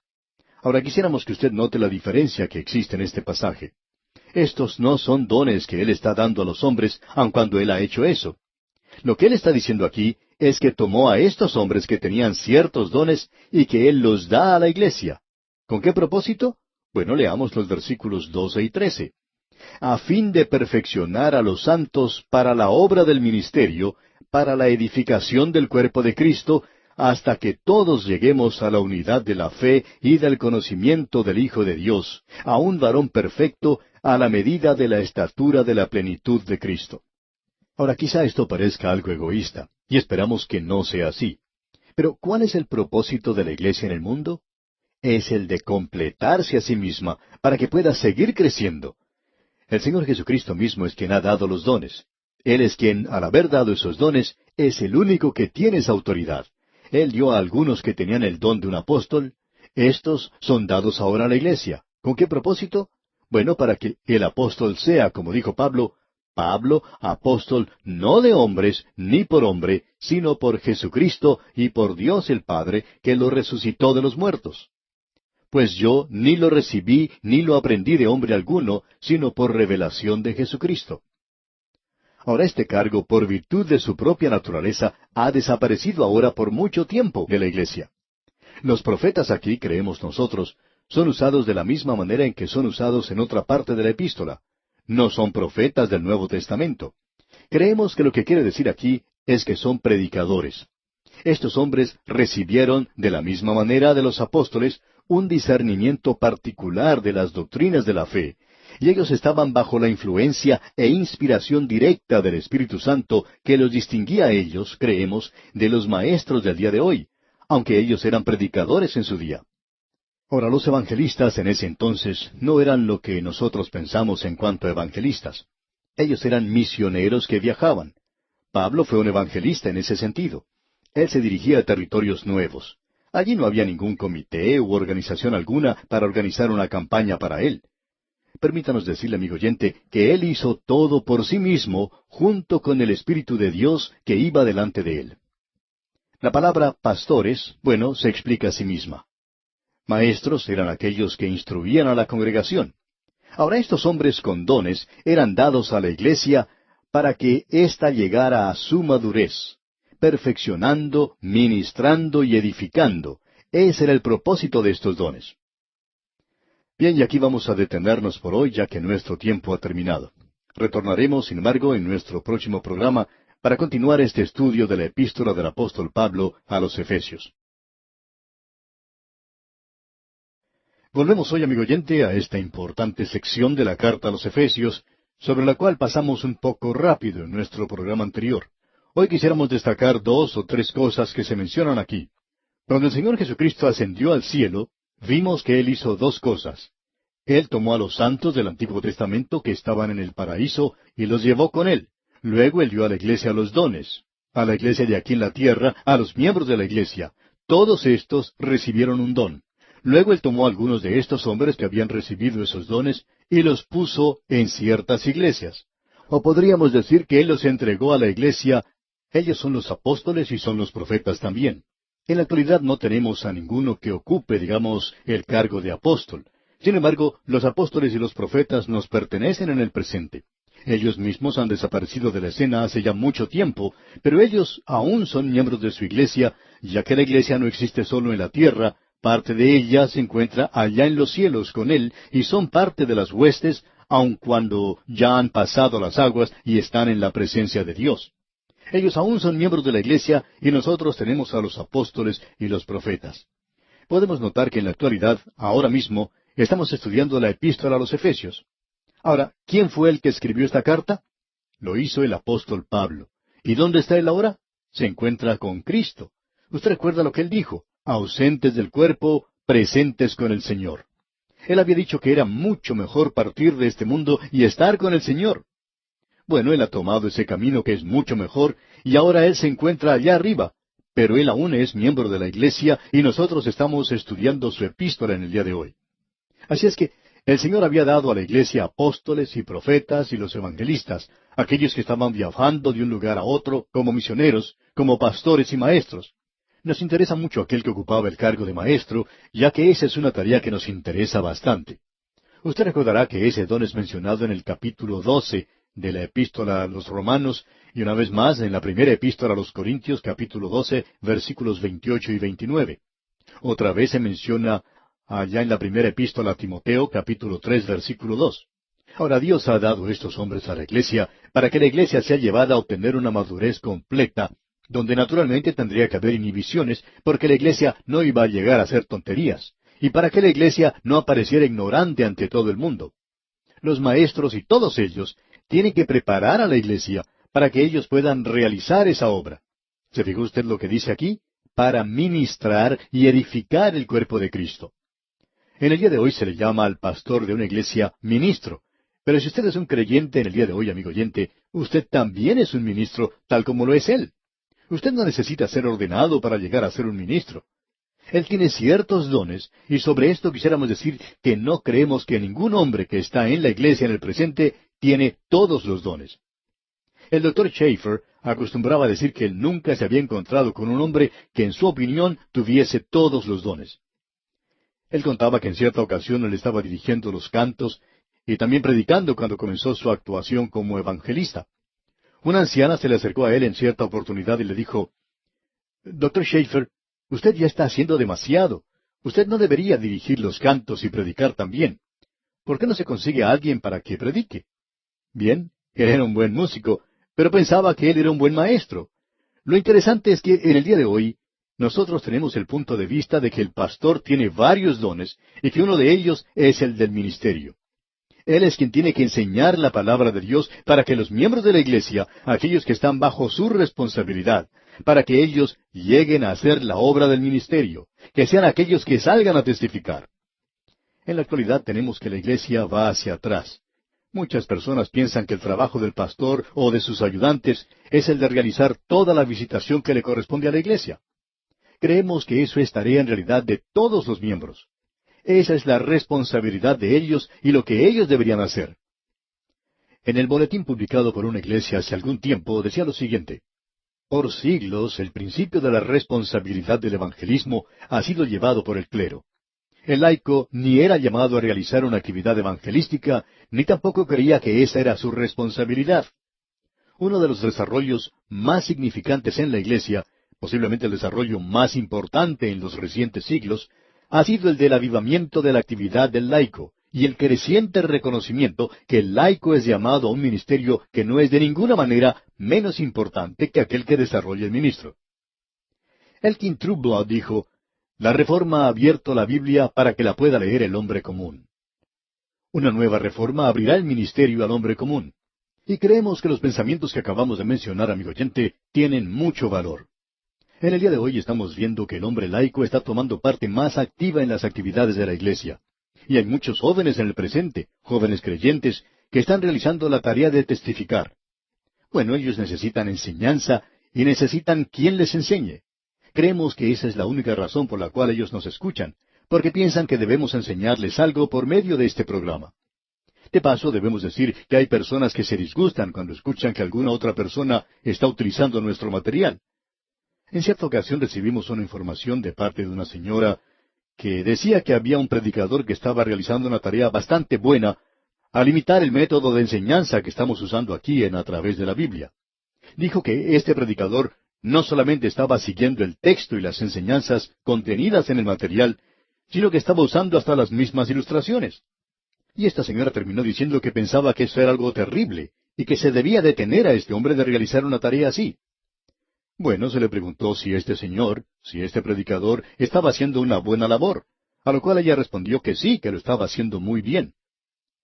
Ahora quisiéramos que usted note la diferencia que existe en este pasaje. Estos no son dones que Él está dando a los hombres, aun cuando Él ha hecho eso. Lo que Él está diciendo aquí es que tomó a estos hombres que tenían ciertos dones y que Él los da a la iglesia. ¿Con qué propósito? Bueno, leamos los versículos 12 y 13. A fin de perfeccionar a los santos para la obra del ministerio, para la edificación del cuerpo de Cristo, hasta que todos lleguemos a la unidad de la fe y del conocimiento del Hijo de Dios, a un varón perfecto, a la medida de la estatura de la plenitud de Cristo. Ahora quizá esto parezca algo egoísta, y esperamos que no sea así. Pero ¿cuál es el propósito de la iglesia en el mundo? Es el de completarse a sí misma, para que pueda seguir creciendo. El Señor Jesucristo mismo es quien ha dado los dones. Él es quien, al haber dado esos dones, es el único que tiene esa autoridad. Él dio a algunos que tenían el don de un apóstol. Estos son dados ahora a la iglesia. ¿Con qué propósito? Bueno, para que el apóstol sea, como dijo Pablo, apóstol no de hombres, ni por hombre, sino por Jesucristo y por Dios el Padre, que lo resucitó de los muertos. Pues yo ni lo recibí ni lo aprendí de hombre alguno, sino por revelación de Jesucristo. Ahora este cargo, por virtud de su propia naturaleza, ha desaparecido ahora por mucho tiempo de la iglesia. Los profetas aquí, creemos nosotros, son usados de la misma manera en que son usados en otra parte de la epístola. No son profetas del Nuevo Testamento. Creemos que lo que quiere decir aquí es que son predicadores. Estos hombres recibieron, de la misma manera de los apóstoles, un discernimiento particular de las doctrinas de la fe, y ellos estaban bajo la influencia e inspiración directa del Espíritu Santo que los distinguía a ellos, creemos, de los maestros del día de hoy, aunque ellos eran predicadores en su día. Ahora, los evangelistas en ese entonces no eran lo que nosotros pensamos en cuanto a evangelistas. Ellos eran misioneros que viajaban. Pablo fue un evangelista en ese sentido. Él se dirigía a territorios nuevos. Allí no había ningún comité u organización alguna para organizar una campaña para él. Permítanos decirle, amigo oyente, que él hizo todo por sí mismo, junto con el Espíritu de Dios que iba delante de él. La palabra pastores, bueno, se explica a sí misma. Maestros eran aquellos que instruían a la congregación. Ahora estos hombres con dones eran dados a la iglesia para que ésta llegara a su madurez, perfeccionando, ministrando y edificando. Ese era el propósito de estos dones. Bien, y aquí vamos a detenernos por hoy, ya que nuestro tiempo ha terminado. Retornaremos, sin embargo, en nuestro próximo programa para continuar este estudio de la epístola del apóstol Pablo a los Efesios. Volvemos hoy, amigo oyente, a esta importante sección de la carta a los Efesios, sobre la cual pasamos un poco rápido en nuestro programa anterior. Hoy quisiéramos destacar 2 o 3 cosas que se mencionan aquí. Cuando el Señor Jesucristo ascendió al cielo, vimos que Él hizo 2 cosas. Él tomó a los santos del Antiguo Testamento que estaban en el paraíso y los llevó con Él. Luego Él dio a la iglesia los dones. A la iglesia de aquí en la tierra, a los miembros de la iglesia. Todos estos recibieron un don. Luego Él tomó a algunos de estos hombres que habían recibido esos dones y los puso en ciertas iglesias. O podríamos decir que Él los entregó a la iglesia. Ellos son los apóstoles y son los profetas también. En la actualidad no tenemos a ninguno que ocupe, digamos, el cargo de apóstol. Sin embargo, los apóstoles y los profetas nos pertenecen en el presente. Ellos mismos han desaparecido de la escena hace ya mucho tiempo, pero ellos aún son miembros de su iglesia, ya que la iglesia no existe solo en la tierra, parte de ella se encuentra allá en los cielos con Él, y son parte de las huestes, aun cuando ya han pasado las aguas y están en la presencia de Dios. Ellos aún son miembros de la iglesia y nosotros tenemos a los apóstoles y los profetas. Podemos notar que en la actualidad, ahora mismo, estamos estudiando la epístola a los Efesios. Ahora, ¿quién fue el que escribió esta carta? Lo hizo el apóstol Pablo. ¿Y dónde está él ahora? Se encuentra con Cristo. Usted recuerda lo que él dijo: ausentes del cuerpo, presentes con el Señor. Él había dicho que era mucho mejor partir de este mundo y estar con el Señor. Bueno, él ha tomado ese camino que es mucho mejor, y ahora él se encuentra allá arriba, pero él aún es miembro de la iglesia y nosotros estamos estudiando su epístola en el día de hoy. Así es que el Señor había dado a la iglesia apóstoles y profetas y los evangelistas, aquellos que estaban viajando de un lugar a otro como misioneros, como pastores y maestros. Nos interesa mucho aquel que ocupaba el cargo de maestro, ya que esa es una tarea que nos interesa bastante. Usted recordará que ese don es mencionado en el capítulo 12 de la epístola a los Romanos, y una vez más en la primera epístola a los Corintios, capítulo 12, versículos 28 y 29. Otra vez se menciona allá en la primera epístola a Timoteo, capítulo 3, versículo 2. Ahora Dios ha dado estos hombres a la iglesia para que la iglesia sea llevada a obtener una madurez completa, donde naturalmente tendría que haber inhibiciones, porque la iglesia no iba a llegar a hacer tonterías, y para que la iglesia no apareciera ignorante ante todo el mundo. Los maestros y todos ellos tienen que preparar a la iglesia para que ellos puedan realizar esa obra. ¿Se fijó usted lo que dice aquí? Para ministrar y edificar el cuerpo de Cristo. En el día de hoy se le llama al pastor de una iglesia ministro. Pero si usted es un creyente en el día de hoy, amigo oyente, usted también es un ministro, tal como lo es él. Usted no necesita ser ordenado para llegar a ser un ministro. Él tiene ciertos dones, y sobre esto quisiéramos decir que no creemos que ningún hombre que está en la iglesia en el presente tiene todos los dones. El doctor Schaeffer acostumbraba a decir que él nunca se había encontrado con un hombre que en su opinión tuviese todos los dones. Él contaba que en cierta ocasión él estaba dirigiendo los cantos y también predicando cuando comenzó su actuación como evangelista. Una anciana se le acercó a él en cierta oportunidad y le dijo: Doctor Schaeffer, usted ya está haciendo demasiado. Usted no debería dirigir los cantos y predicar también. ¿Por qué no se consigue a alguien para que predique? Bien, él era un buen músico, pero pensaba que él era un buen maestro. Lo interesante es que en el día de hoy nosotros tenemos el punto de vista de que el pastor tiene varios dones y que uno de ellos es el del ministerio. Él es quien tiene que enseñar la palabra de Dios para que los miembros de la iglesia, aquellos que están bajo su responsabilidad, para que ellos lleguen a hacer la obra del ministerio, que sean aquellos que salgan a testificar. En la actualidad tenemos que la iglesia va hacia atrás. Muchas personas piensan que el trabajo del pastor o de sus ayudantes es el de realizar toda la visitación que le corresponde a la iglesia. Creemos que eso es tarea en realidad de todos los miembros. Esa es la responsabilidad de ellos y lo que ellos deberían hacer. En el boletín publicado por una iglesia hace algún tiempo decía lo siguiente: por siglos el principio de la responsabilidad del evangelismo ha sido llevado por el clero. El laico ni era llamado a realizar una actividad evangelística, ni tampoco creía que esa era su responsabilidad. Uno de los desarrollos más significantes en la iglesia, posiblemente el desarrollo más importante en los recientes siglos, ha sido el del avivamiento de la actividad del laico y el creciente reconocimiento que el laico es llamado a un ministerio que no es de ninguna manera menos importante que aquel que desarrolla el ministro. Elkin Trueblood dijo: la reforma ha abierto la Biblia para que la pueda leer el hombre común. Una nueva reforma abrirá el ministerio al hombre común. Y creemos que los pensamientos que acabamos de mencionar, amigo oyente, tienen mucho valor. En el día de hoy estamos viendo que el hombre laico está tomando parte más activa en las actividades de la iglesia. Y hay muchos jóvenes en el presente, jóvenes creyentes, que están realizando la tarea de testificar. Bueno, ellos necesitan enseñanza y necesitan quien les enseñe. Creemos que esa es la única razón por la cual ellos nos escuchan, porque piensan que debemos enseñarles algo por medio de este programa. De paso, debemos decir que hay personas que se disgustan cuando escuchan que alguna otra persona está utilizando nuestro material. En cierta ocasión recibimos una información de parte de una señora que decía que había un predicador que estaba realizando una tarea bastante buena, al imitar el método de enseñanza que estamos usando aquí en A Través de la Biblia. Dijo que este predicador no solamente estaba siguiendo el texto y las enseñanzas contenidas en el material, sino que estaba usando hasta las mismas ilustraciones. Y esta señora terminó diciendo que pensaba que eso era algo terrible, y que se debía detener a este hombre de realizar una tarea así. Bueno, se le preguntó si este señor, si este predicador, estaba haciendo una buena labor, a lo cual ella respondió que sí, que lo estaba haciendo muy bien.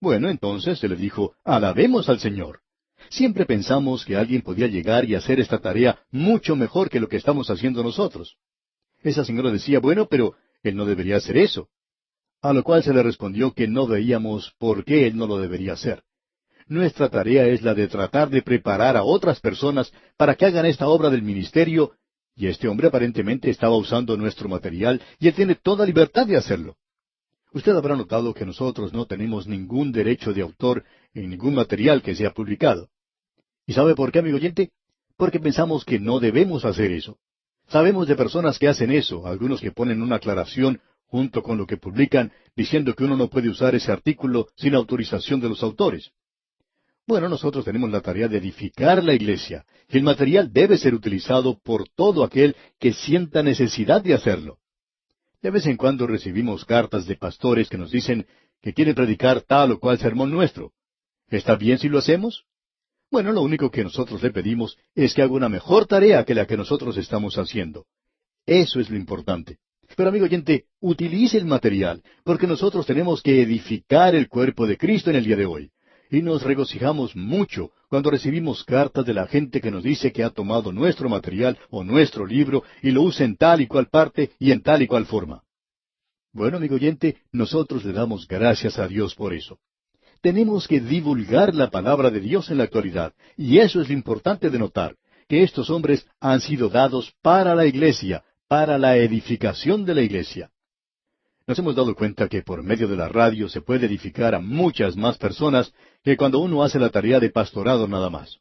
Bueno, entonces se le dijo, alabemos al Señor. Siempre pensamos que alguien podía llegar y hacer esta tarea mucho mejor que lo que estamos haciendo nosotros. Esa señora decía, bueno, pero él no debería hacer eso. A lo cual se le respondió que no veíamos por qué él no lo debería hacer. Nuestra tarea es la de tratar de preparar a otras personas para que hagan esta obra del ministerio, y este hombre aparentemente estaba usando nuestro material, y él tiene toda libertad de hacerlo. Usted habrá notado que nosotros no tenemos ningún derecho de autor en ningún material que sea publicado. ¿Y sabe por qué, amigo oyente? Porque pensamos que no debemos hacer eso. Sabemos de personas que hacen eso, algunos que ponen una aclaración junto con lo que publican, diciendo que uno no puede usar ese artículo sin autorización de los autores. Bueno, nosotros tenemos la tarea de edificar la iglesia, y el material debe ser utilizado por todo aquel que sienta necesidad de hacerlo. De vez en cuando recibimos cartas de pastores que nos dicen que quieren predicar tal o cual sermón nuestro. ¿Está bien si lo hacemos? Bueno, lo único que nosotros le pedimos es que haga una mejor tarea que la que nosotros estamos haciendo. Eso es lo importante. Pero amigo oyente, utilice el material, porque nosotros tenemos que edificar el cuerpo de Cristo en el día de hoy. Y nos regocijamos mucho cuando recibimos cartas de la gente que nos dice que ha tomado nuestro material o nuestro libro y lo usa en tal y cual parte y en tal y cual forma. Bueno, amigo oyente, nosotros le damos gracias a Dios por eso. Tenemos que divulgar la palabra de Dios en la actualidad, y eso es lo importante de notar, que estos hombres han sido dados para la iglesia, para la edificación de la iglesia. Nos hemos dado cuenta que por medio de la radio se puede edificar a muchas más personas que cuando uno hace la tarea de pastorado nada más.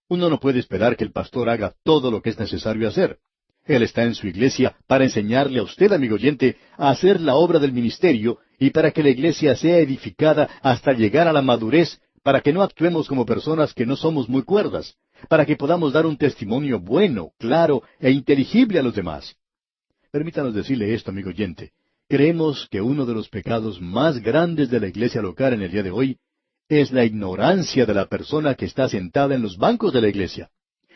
Uno no puede esperar que el pastor haga todo lo que es necesario hacer. Él está en su iglesia para enseñarle a usted, amigo oyente, a hacer la obra del ministerio y para que la iglesia sea edificada hasta llegar a la madurez, para que no actuemos como personas que no somos muy cuerdas, para que podamos dar un testimonio bueno, claro e inteligible a los demás. Permítanos decirle esto, amigo oyente. Creemos que uno de los pecados más grandes de la iglesia local en el día de hoy es la ignorancia de la persona que está sentada en los bancos de la iglesia.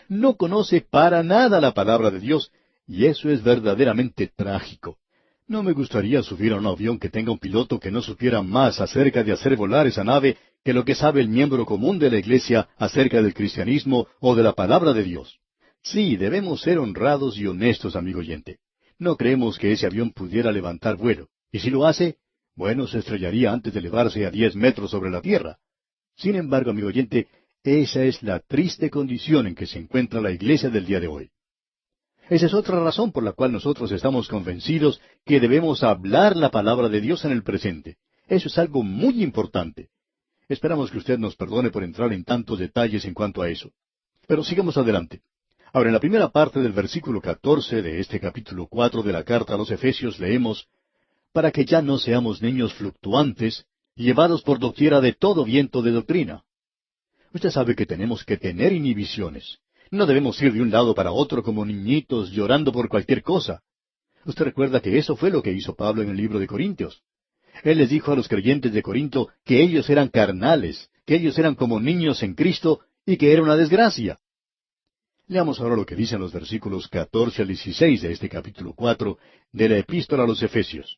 No conoce para nada la palabra de Dios, y eso es verdaderamente trágico. No me gustaría subir a un avión que tenga un piloto que no supiera más acerca de hacer volar esa nave que lo que sabe el miembro común de la iglesia acerca del cristianismo o de la palabra de Dios. Sí, debemos ser honrados y honestos, amigo oyente. No creemos que ese avión pudiera levantar vuelo. Y si lo hace, bueno, se estrellaría antes de elevarse a 10 metros sobre la tierra. Sin embargo, amigo oyente, esa es la triste condición en que se encuentra la iglesia del día de hoy. Esa es otra razón por la cual nosotros estamos convencidos que debemos hablar la palabra de Dios en el presente. Eso es algo muy importante. Esperamos que usted nos perdone por entrar en tantos detalles en cuanto a eso. Pero sigamos adelante. Ahora, en la primera parte del versículo 14 de este capítulo 4 de la carta a los Efesios leemos, para que ya no seamos niños fluctuantes, llevados por doquiera de todo viento de doctrina. Usted sabe que tenemos que tener inhibiciones. No debemos ir de un lado para otro como niñitos llorando por cualquier cosa. Usted recuerda que eso fue lo que hizo Pablo en el libro de Corintios. Él les dijo a los creyentes de Corinto que ellos eran carnales, que ellos eran como niños en Cristo y que era una desgracia. Leamos ahora lo que dicen los versículos 14 al 16 de este capítulo 4 de la Epístola a los Efesios.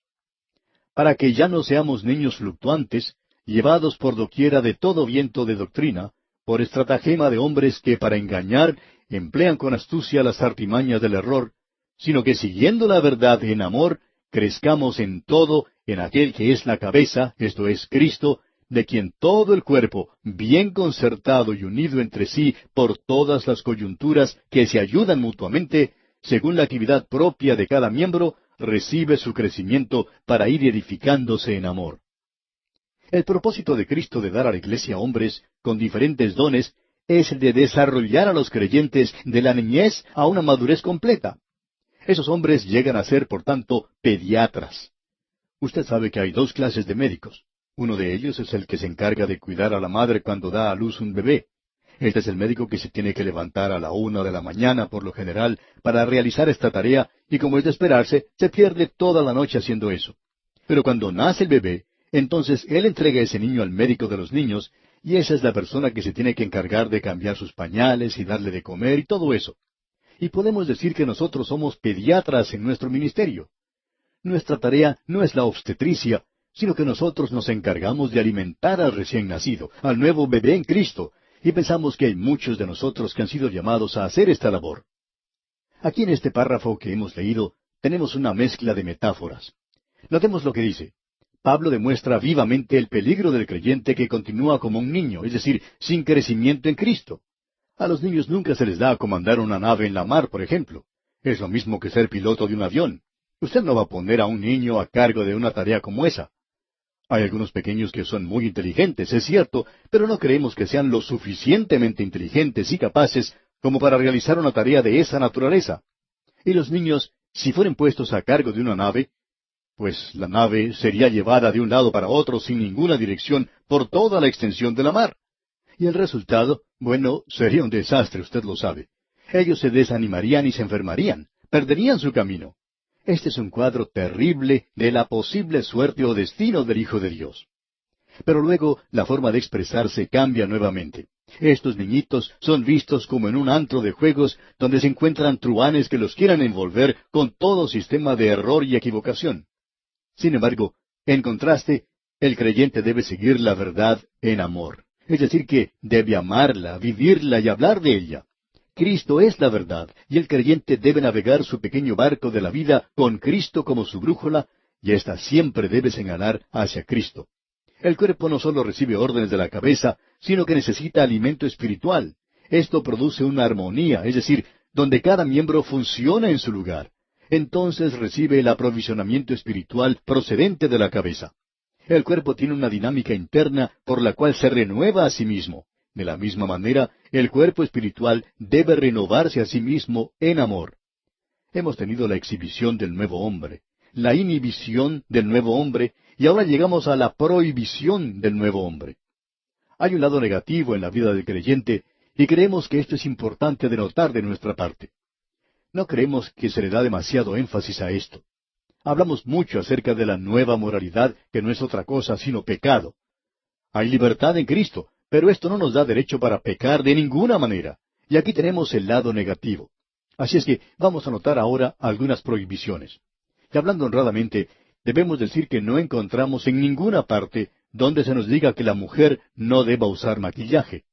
Para que ya no seamos niños fluctuantes, llevados por doquiera de todo viento de doctrina, por estratagema de hombres que para engañar emplean con astucia las artimañas del error, sino que siguiendo la verdad en amor, crezcamos en todo en aquel que es la cabeza, esto es Cristo, de quien todo el cuerpo, bien concertado y unido entre sí por todas las coyunturas que se ayudan mutuamente, según la actividad propia de cada miembro, recibe su crecimiento para ir edificándose en amor. El propósito de Cristo de dar a la iglesia hombres con diferentes dones es el de desarrollar a los creyentes de la niñez a una madurez completa. Esos hombres llegan a ser, por tanto, pediatras. Usted sabe que hay dos clases de médicos. Uno de ellos es el que se encarga de cuidar a la madre cuando da a luz un bebé. Este es el médico que se tiene que levantar a la 1 de la mañana, por lo general, para realizar esta tarea, y como es de esperarse, se pierde toda la noche haciendo eso. Pero cuando nace el bebé, entonces él entrega ese niño al médico de los niños, y esa es la persona que se tiene que encargar de cambiar sus pañales y darle de comer y todo eso. Y podemos decir que nosotros somos pediatras en nuestro ministerio. Nuestra tarea no es la obstetricia, sino que nosotros nos encargamos de alimentar al recién nacido, al nuevo bebé en Cristo, y pensamos que hay muchos de nosotros que han sido llamados a hacer esta labor. Aquí en este párrafo que hemos leído, tenemos una mezcla de metáforas. Notemos lo que dice. Pablo demuestra vivamente el peligro del creyente que continúa como un niño, es decir, sin crecimiento en Cristo. A los niños nunca se les da a comandar una nave en la mar, por ejemplo. Es lo mismo que ser piloto de un avión. Usted no va a poner a un niño a cargo de una tarea como esa. Hay algunos pequeños que son muy inteligentes, es cierto, pero no creemos que sean lo suficientemente inteligentes y capaces como para realizar una tarea de esa naturaleza. Y los niños, si fueren puestos a cargo de una nave, pues la nave sería llevada de un lado para otro sin ninguna dirección por toda la extensión de la mar. Y el resultado, bueno, sería un desastre, usted lo sabe. Ellos se desanimarían y se enfermarían, perderían su camino. Este es un cuadro terrible de la posible suerte o destino del Hijo de Dios. Pero luego la forma de expresarse cambia nuevamente. Estos niñitos son vistos como en un antro de juegos donde se encuentran truhanes que los quieran envolver con todo sistema de error y equivocación. Sin embargo, en contraste, el creyente debe seguir la verdad en amor. Es decir, que debe amarla, vivirla y hablar de ella. Cristo es la verdad, y el creyente debe navegar su pequeño barco de la vida con Cristo como su brújula, y ésta siempre debe señalar hacia Cristo. El cuerpo no solo recibe órdenes de la cabeza, sino que necesita alimento espiritual. Esto produce una armonía, es decir, donde cada miembro funciona en su lugar. Entonces recibe el aprovisionamiento espiritual procedente de la cabeza. El cuerpo tiene una dinámica interna por la cual se renueva a sí mismo. De la misma manera, el cuerpo espiritual debe renovarse a sí mismo en amor. Hemos tenido la exhibición del nuevo hombre, la inhibición del nuevo hombre, y ahora llegamos a la prohibición del nuevo hombre. Hay un lado negativo en la vida del creyente, y creemos que esto es importante de notar de nuestra parte. No creemos que se le da demasiado énfasis a esto. Hablamos mucho acerca de la nueva moralidad, que no es otra cosa sino pecado. Hay libertad en Cristo, pero esto no nos da derecho para pecar de ninguna manera. Y aquí tenemos el lado negativo. Así es que vamos a notar ahora algunas prohibiciones. Y hablando honradamente, debemos decir que no encontramos en ninguna parte donde se nos diga que la mujer no deba usar maquillaje.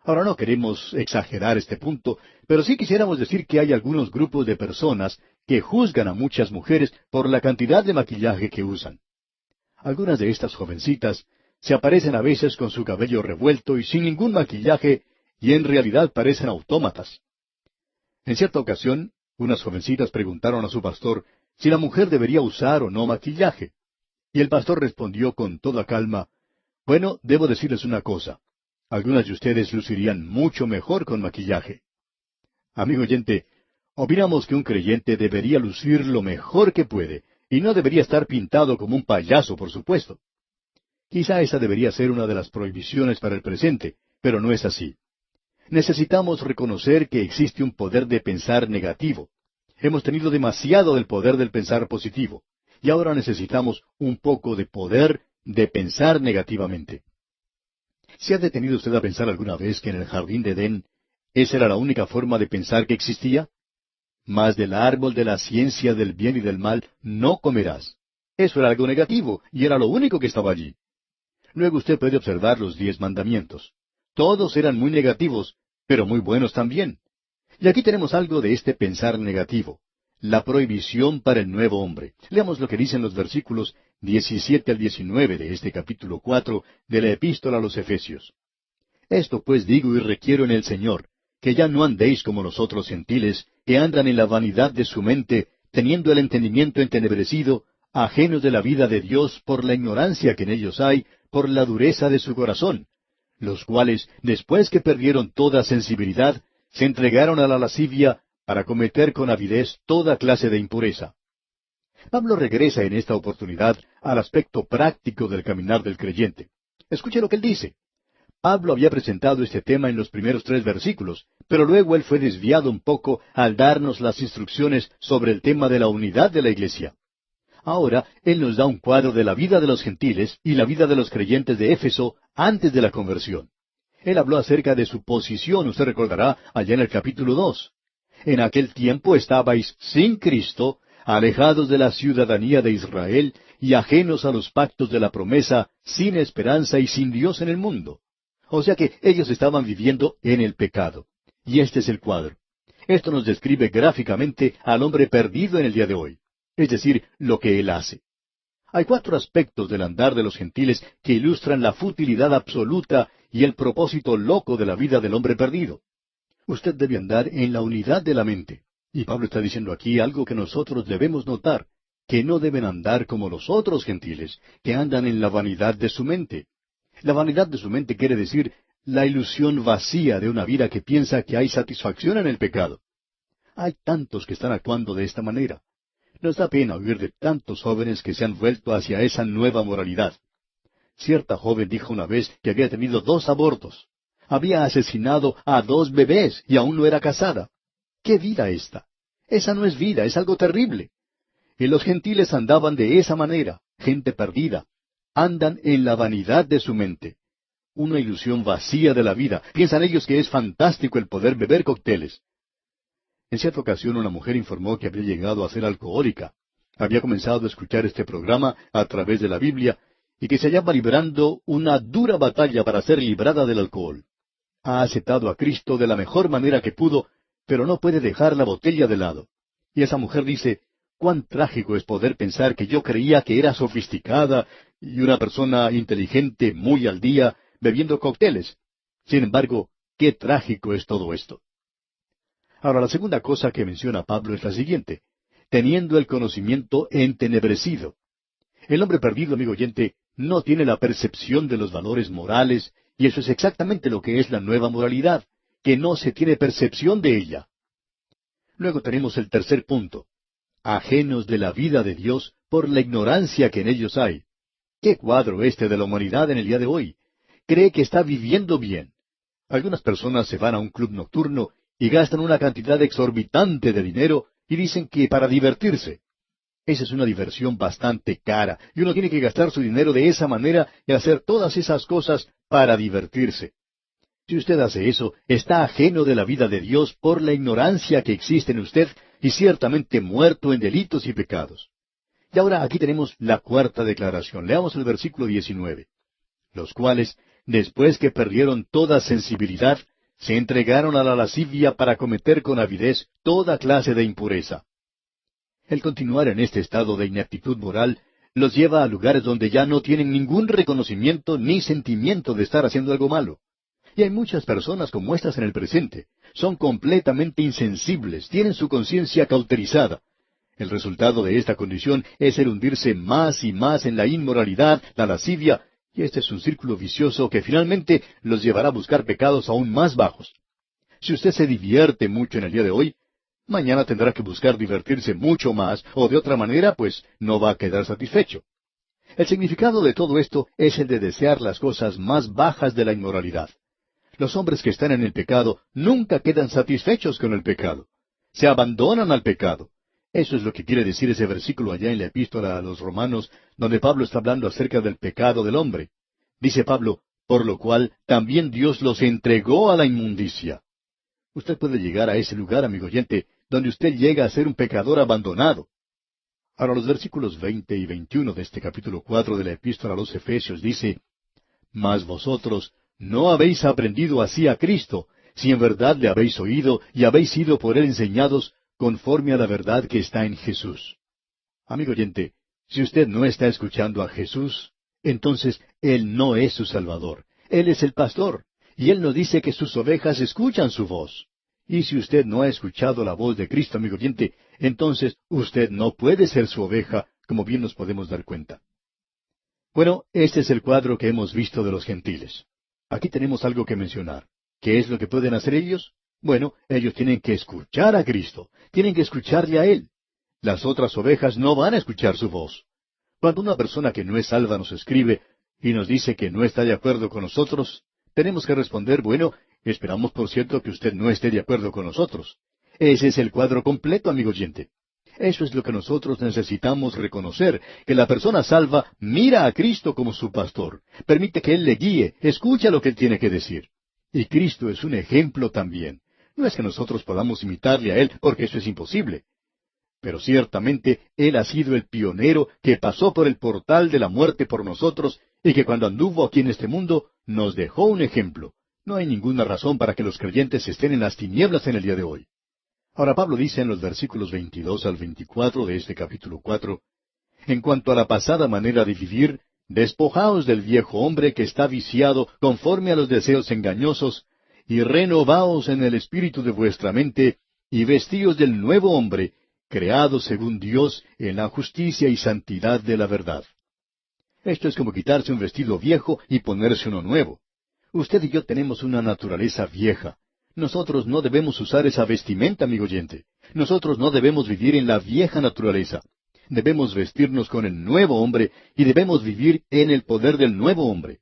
Ahora no queremos exagerar este punto, pero sí quisiéramos decir que hay algunos grupos de personas que juzgan a muchas mujeres por la cantidad de maquillaje que usan. Algunas de estas jovencitas se aparecen a veces con su cabello revuelto y sin ningún maquillaje, y en realidad parecen autómatas. En cierta ocasión, unas jovencitas preguntaron a su pastor si la mujer debería usar o no maquillaje. Y el pastor respondió con toda calma, «Bueno, debo decirles una cosa. Algunas de ustedes lucirían mucho mejor con maquillaje». Amigo oyente, opinamos que un creyente debería lucir lo mejor que puede, y no debería estar pintado como un payaso, por supuesto. Quizá esa debería ser una de las prohibiciones para el presente, pero no es así. Necesitamos reconocer que existe un poder de pensar negativo. Hemos tenido demasiado del poder del pensar positivo, y ahora necesitamos un poco de poder de pensar negativamente. ¿Se ha detenido usted a pensar alguna vez que en el jardín de Edén esa era la única forma de pensar que existía? Mas del árbol de la ciencia del bien y del mal no comerás. Eso era algo negativo, y era lo único que estaba allí. Luego usted puede observar los 10 mandamientos. Todos eran muy negativos, pero muy buenos también. Y aquí tenemos algo de este pensar negativo, la prohibición para el nuevo hombre. Leamos lo que dicen los versículos 17 al 19 de este capítulo 4 de la Epístola a los Efesios. «Esto pues digo y requiero en el Señor, que ya no andéis como los otros gentiles, que andan en la vanidad de su mente, teniendo el entendimiento entenebrecido, ajenos de la vida de Dios por la ignorancia que en ellos hay, por la dureza de su corazón, los cuales, después que perdieron toda sensibilidad, se entregaron a la lascivia para cometer con avidez toda clase de impureza». Pablo regresa en esta oportunidad al aspecto práctico del caminar del creyente. Escuche lo que él dice. Pablo había presentado este tema en los primeros 3 versículos, pero luego él fue desviado un poco al darnos las instrucciones sobre el tema de la unidad de la iglesia. Ahora él nos da un cuadro de la vida de los gentiles y la vida de los creyentes de Éfeso antes de la conversión. Él habló acerca de su posición, usted recordará, allá en el capítulo 2. En aquel tiempo estabais sin Cristo, alejados de la ciudadanía de Israel y ajenos a los pactos de la promesa, sin esperanza y sin Dios en el mundo. O sea que ellos estaban viviendo en el pecado. Y este es el cuadro. Esto nos describe gráficamente al hombre perdido en el día de hoy, es decir, lo que él hace. Hay 4 aspectos del andar de los gentiles que ilustran la futilidad absoluta y el propósito loco de la vida del hombre perdido. Usted debe andar en la unidad de la mente. Y Pablo está diciendo aquí algo que nosotros debemos notar, que no deben andar como los otros gentiles, que andan en la vanidad de su mente. La vanidad de su mente quiere decir la ilusión vacía de una vida que piensa que hay satisfacción en el pecado. Hay tantos que están actuando de esta manera. Nos da pena oír de tantos jóvenes que se han vuelto hacia esa nueva moralidad. Cierta joven dijo una vez que había tenido 2 abortos. Había asesinado a 2 bebés y aún no era casada. ¿Qué vida esta? Esa no es vida, es algo terrible. Y los gentiles andaban de esa manera, gente perdida. Andan en la vanidad de su mente. Una ilusión vacía de la vida. Piensan ellos que es fantástico el poder beber cócteles. En cierta ocasión una mujer informó que había llegado a ser alcohólica. Había comenzado a escuchar este programa a través de la Biblia y que se hallaba librando una dura batalla para ser librada del alcohol. Ha aceptado a Cristo de la mejor manera que pudo, pero no puede dejar la botella de lado. Y esa mujer dice, cuán trágico es poder pensar que yo creía que era sofisticada y una persona inteligente muy al día bebiendo cócteles. Sin embargo, qué trágico es todo esto. Ahora, la segunda cosa que menciona Pablo es la siguiente: teniendo el conocimiento entenebrecido. El hombre perdido, amigo oyente, no tiene la percepción de los valores morales, y eso es exactamente lo que es la nueva moralidad, que no se tiene percepción de ella. Luego tenemos el tercer punto: ajenos de la vida de Dios por la ignorancia que en ellos hay. ¿Qué cuadro este de la humanidad en el día de hoy? Cree que está viviendo bien. Algunas personas se van a un club nocturno y gastan una cantidad exorbitante de dinero y dicen que para divertirse. Esa es una diversión bastante cara, y uno tiene que gastar su dinero de esa manera y hacer todas esas cosas para divertirse. Si usted hace eso, está ajeno de la vida de Dios por la ignorancia que existe en usted y ciertamente muerto en delitos y pecados. Y ahora aquí tenemos la cuarta declaración. Leamos el versículo 19. Los cuales, después que perdieron toda sensibilidad, se entregaron a la lascivia para cometer con avidez toda clase de impureza. El continuar en este estado de ineptitud moral los lleva a lugares donde ya no tienen ningún reconocimiento ni sentimiento de estar haciendo algo malo. Y hay muchas personas como estas en el presente. Son completamente insensibles, tienen su conciencia cauterizada. El resultado de esta condición es el hundirse más y más en la inmoralidad, la lascivia, y este es un círculo vicioso que finalmente los llevará a buscar pecados aún más bajos. Si usted se divierte mucho en el día de hoy, mañana tendrá que buscar divertirse mucho más, o de otra manera, pues no va a quedar satisfecho. El significado de todo esto es el de desear las cosas más bajas de la inmoralidad. Los hombres que están en el pecado nunca quedan satisfechos con el pecado. Se abandonan al pecado. Eso es lo que quiere decir ese versículo allá en la epístola a los Romanos, donde Pablo está hablando acerca del pecado del hombre. Dice Pablo, por lo cual también Dios los entregó a la inmundicia. Usted puede llegar a ese lugar, amigo oyente, donde usted llega a ser un pecador abandonado. Ahora los versículos 20 y 21 de este capítulo 4 de la epístola a los Efesios dice, mas vosotros no habéis aprendido así a Cristo, si en verdad le habéis oído y habéis sido por él enseñados conforme a la verdad que está en Jesús. Amigo oyente, si usted no está escuchando a Jesús, entonces Él no es su Salvador. Él es el pastor, y Él nos dice que sus ovejas escuchan su voz. Y si usted no ha escuchado la voz de Cristo, amigo oyente, entonces usted no puede ser su oveja, como bien nos podemos dar cuenta. Bueno, este es el cuadro que hemos visto de los gentiles. Aquí tenemos algo que mencionar. ¿Qué es lo que pueden hacer ellos? Bueno, ellos tienen que escuchar a Cristo, tienen que escucharle a Él. las otras ovejas no van a escuchar su voz. Cuando una persona que no es salva nos escribe y nos dice que no está de acuerdo con nosotros, tenemos que responder, bueno, esperamos por cierto que usted no esté de acuerdo con nosotros. Ese es el cuadro completo, amigo oyente. Eso es lo que nosotros necesitamos reconocer, que la persona salva mira a Cristo como su pastor, permite que Él le guíe, escucha lo que Él tiene que decir. Y Cristo es un ejemplo también. No es que nosotros podamos imitarle a Él, porque eso es imposible. Pero ciertamente Él ha sido el pionero que pasó por el portal de la muerte por nosotros y que cuando anduvo aquí en este mundo nos dejó un ejemplo. No hay ninguna razón para que los creyentes estén en las tinieblas en el día de hoy. Ahora Pablo dice en los versículos 22 al 24 de este capítulo 4, en cuanto a la pasada manera de vivir, despojaos del viejo hombre que está viciado conforme a los deseos engañosos, y renovaos en el espíritu de vuestra mente, y vestíos del nuevo hombre, creado según Dios en la justicia y santidad de la verdad. Esto es como quitarse un vestido viejo y ponerse uno nuevo. Usted y yo tenemos una naturaleza vieja. Nosotros no debemos usar esa vestimenta, amigo oyente. Nosotros no debemos vivir en la vieja naturaleza. Debemos vestirnos con el nuevo hombre y debemos vivir en el poder del nuevo hombre.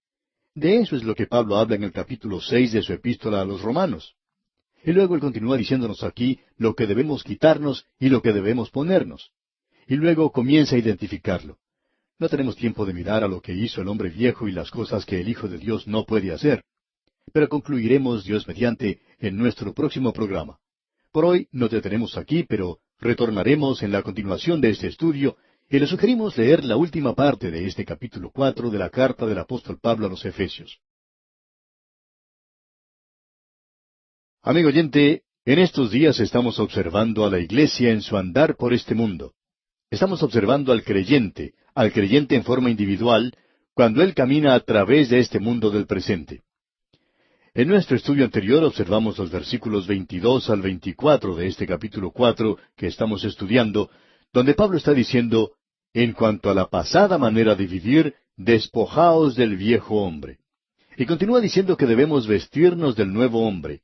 De eso es lo que Pablo habla en el capítulo 6 de su epístola a los Romanos. Y luego él continúa diciéndonos aquí lo que debemos quitarnos y lo que debemos ponernos. Y luego comienza a identificarlo. No tenemos tiempo de mirar a lo que hizo el hombre viejo y las cosas que el Hijo de Dios no puede hacer. Pero concluiremos, Dios mediante, en nuestro próximo programa. Por hoy nos detenemos aquí, pero retornaremos en la continuación de este estudio y le sugerimos leer la última parte de este capítulo 4 de la carta del apóstol Pablo a los Efesios. Amigo oyente, en estos días estamos observando a la iglesia en su andar por este mundo. Estamos observando al creyente en forma individual, cuando él camina a través de este mundo del presente. En nuestro estudio anterior observamos los versículos 22 al 24 de este capítulo 4 que estamos estudiando, donde Pablo está diciendo, en cuanto a la pasada manera de vivir, despojaos del viejo hombre. Y continúa diciendo que debemos vestirnos del nuevo hombre.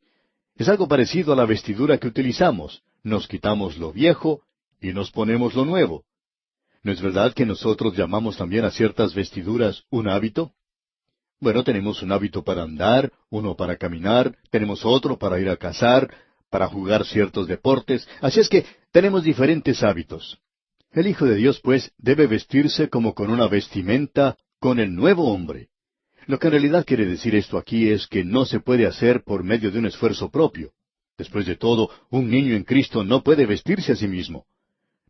Es algo parecido a la vestidura que utilizamos. Nos quitamos lo viejo y nos ponemos lo nuevo. ¿No es verdad que nosotros llamamos también a ciertas vestiduras un hábito? Bueno, tenemos un hábito para andar, uno para caminar, tenemos otro para ir a cazar, para jugar ciertos deportes, así es que tenemos diferentes hábitos. El Hijo de Dios, pues, debe vestirse como con una vestimenta, con el nuevo hombre. Lo que en realidad quiere decir esto aquí es que no se puede hacer por medio de un esfuerzo propio. Después de todo, un niño en Cristo no puede vestirse a sí mismo.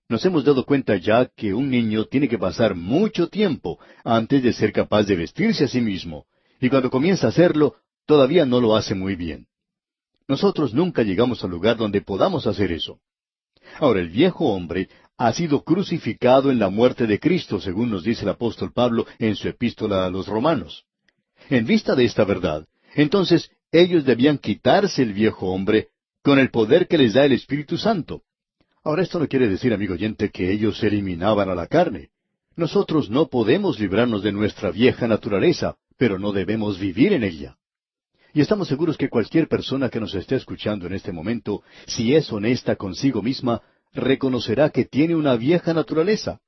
Nos hemos dado cuenta ya que un niño tiene que pasar mucho tiempo antes de ser capaz de vestirse a sí mismo, y cuando comienza a hacerlo, todavía no lo hace muy bien. Nosotros nunca llegamos al lugar donde podamos hacer eso. Ahora, el viejo hombre ha sido crucificado en la muerte de Cristo, según nos dice el apóstol Pablo en su epístola a los Romanos. En vista de esta verdad, entonces ellos debían quitarse el viejo hombre con el poder que les da el Espíritu Santo. Ahora, esto no quiere decir, amigo oyente, que ellos eliminaban a la carne. Nosotros no podemos librarnos de nuestra vieja naturaleza, pero no debemos vivir en ella. Y estamos seguros que cualquier persona que nos esté escuchando en este momento, si es honesta consigo misma, reconocerá que tiene una vieja naturaleza.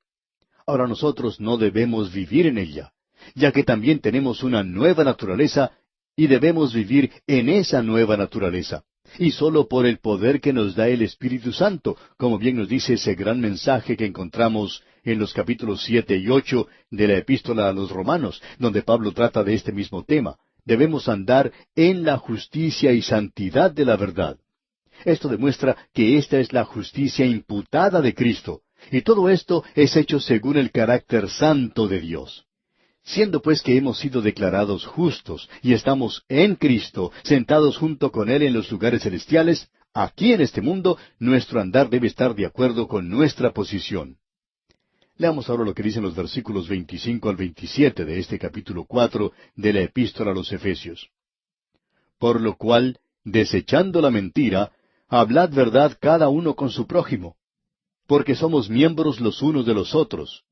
Ahora nosotros no debemos vivir en ella, ya que también tenemos una nueva naturaleza y debemos vivir en esa nueva naturaleza. Y solo por el poder que nos da el Espíritu Santo, como bien nos dice ese gran mensaje que encontramos en los capítulos 7 y 8 de la Epístola a los Romanos, donde Pablo trata de este mismo tema. Debemos andar en la justicia y santidad de la verdad. Esto demuestra que esta es la justicia imputada de Cristo, y todo esto es hecho según el carácter santo de Dios. Siendo pues que hemos sido declarados justos y estamos en Cristo, sentados junto con Él en los lugares celestiales, aquí en este mundo, nuestro andar debe estar de acuerdo con nuestra posición. Leamos ahora lo que dicen los versículos 25 al 27 de este capítulo 4 de la Epístola a los Efesios. Por lo cual, desechando la mentira, hablad verdad cada uno con su prójimo, porque somos miembros los unos de los otros.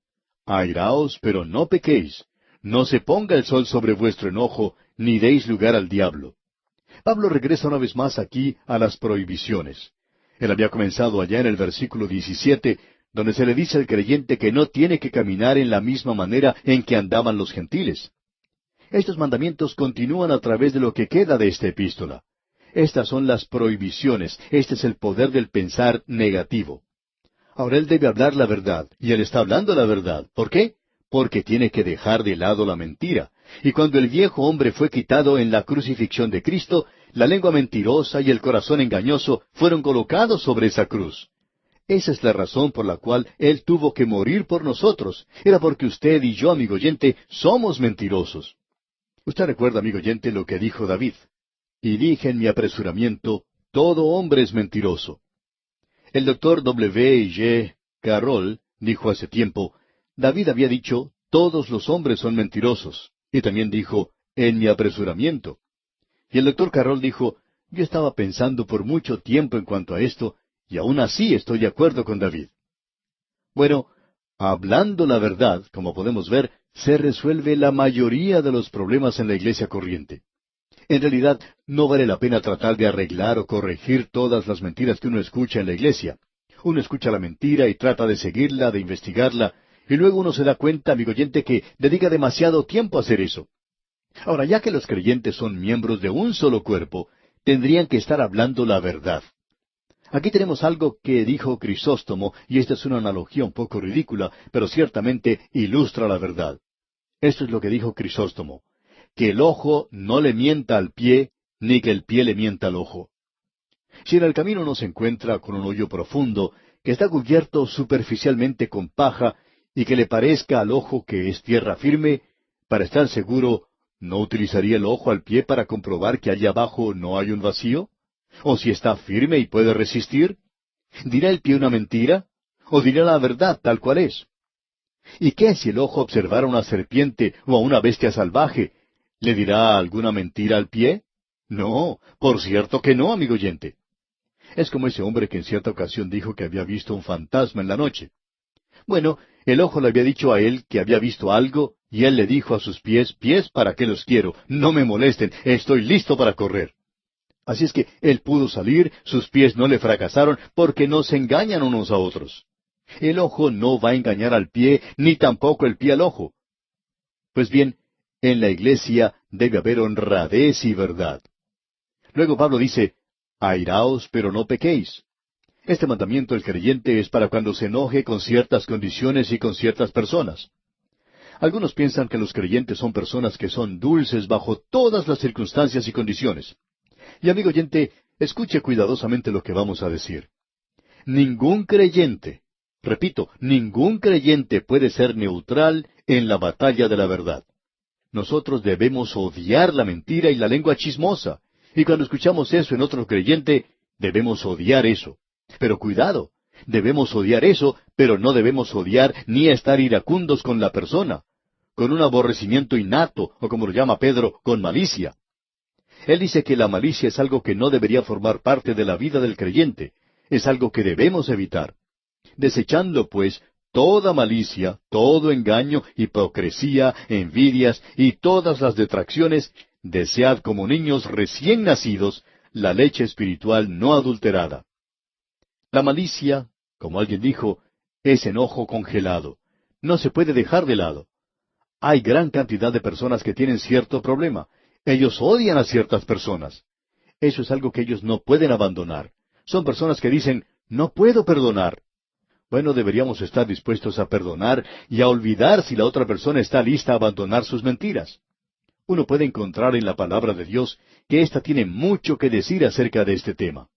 Airaos, pero no pequéis. No se ponga el sol sobre vuestro enojo, ni deis lugar al diablo. Pablo regresa una vez más aquí a las prohibiciones. Él había comenzado allá en el versículo 17, donde se le dice al creyente que no tiene que caminar en la misma manera en que andaban los gentiles. Estos mandamientos continúan a través de lo que queda de esta epístola. Estas son las prohibiciones, este es el poder del pensar negativo. Ahora él debe hablar la verdad, y él está hablando la verdad. ¿Por qué? Porque tiene que dejar de lado la mentira. Y cuando el viejo hombre fue quitado en la crucifixión de Cristo, la lengua mentirosa y el corazón engañoso fueron colocados sobre esa cruz. Esa es la razón por la cual Él tuvo que morir por nosotros. Era porque usted y yo, amigo oyente, somos mentirosos. Usted recuerda, amigo oyente, lo que dijo David. Y dije en mi apresuramiento, todo hombre es mentiroso. El doctor W. J. Carroll dijo hace tiempo, David había dicho, todos los hombres son mentirosos. Y también dijo, en mi apresuramiento. Y el doctor Carroll dijo, yo estaba pensando por mucho tiempo en cuanto a esto, y aún así estoy de acuerdo con David. Bueno, hablando la verdad, como podemos ver, se resuelve la mayoría de los problemas en la iglesia corriente. En realidad, no vale la pena tratar de arreglar o corregir todas las mentiras que uno escucha en la iglesia. Uno escucha la mentira y trata de seguirla, de investigarla, y luego uno se da cuenta, amigo oyente, que dedica demasiado tiempo a hacer eso. Ahora, ya que los creyentes son miembros de un solo cuerpo, tendrían que estar hablando la verdad. Aquí tenemos algo que dijo Crisóstomo, y esta es una analogía un poco ridícula, pero ciertamente ilustra la verdad. Esto es lo que dijo Crisóstomo, que el ojo no le mienta al pie, ni que el pie le mienta al ojo. Si en el camino uno se encuentra con un hoyo profundo, que está cubierto superficialmente con paja, y que le parezca al ojo que es tierra firme, para estar seguro, ¿no utilizaría el ojo al pie para comprobar que allá abajo no hay un vacío? ¿O si está firme y puede resistir? ¿Dirá el pie una mentira? ¿O dirá la verdad tal cual es? ¿Y qué si el ojo observara una serpiente o a una bestia salvaje? ¿Le dirá alguna mentira al pie? No, por cierto que no, amigo oyente. Es como ese hombre que en cierta ocasión dijo que había visto un fantasma en la noche. Bueno, el ojo le había dicho a él que había visto algo, y él le dijo a sus pies, pies, ¿para qué los quiero? No me molesten, estoy listo para correr. Así es que él pudo salir, sus pies no le fracasaron, porque no se engañan unos a otros. El ojo no va a engañar al pie, ni tampoco el pie al ojo. Pues bien, en la iglesia debe haber honradez y verdad. Luego Pablo dice, airaos, pero no pequéis. Este mandamiento del creyente es para cuando se enoje con ciertas condiciones y con ciertas personas. Algunos piensan que los creyentes son personas que son dulces bajo todas las circunstancias y condiciones. Y amigo oyente, escuche cuidadosamente lo que vamos a decir. Ningún creyente, repito, ningún creyente puede ser neutral en la batalla de la verdad. Nosotros debemos odiar la mentira y la lengua chismosa. Y cuando escuchamos eso en otro creyente, debemos odiar eso. Pero cuidado, debemos odiar eso, pero no debemos odiar ni estar iracundos con la persona, con un aborrecimiento innato, o como lo llama Pedro, con malicia. Él dice que la malicia es algo que no debería formar parte de la vida del creyente, es algo que debemos evitar. Desechando, pues, toda malicia, todo engaño, hipocresía, envidias y todas las detracciones, desead como niños recién nacidos la leche espiritual no adulterada. La malicia, como alguien dijo, es enojo congelado. No se puede dejar de lado. Hay gran cantidad de personas que tienen cierto problema. Ellos odian a ciertas personas. Eso es algo que ellos no pueden abandonar. Son personas que dicen, no puedo perdonar. Bueno, deberíamos estar dispuestos a perdonar y a olvidar si la otra persona está lista a abandonar sus mentiras. Uno puede encontrar en la palabra de Dios que ésta tiene mucho que decir acerca de este tema.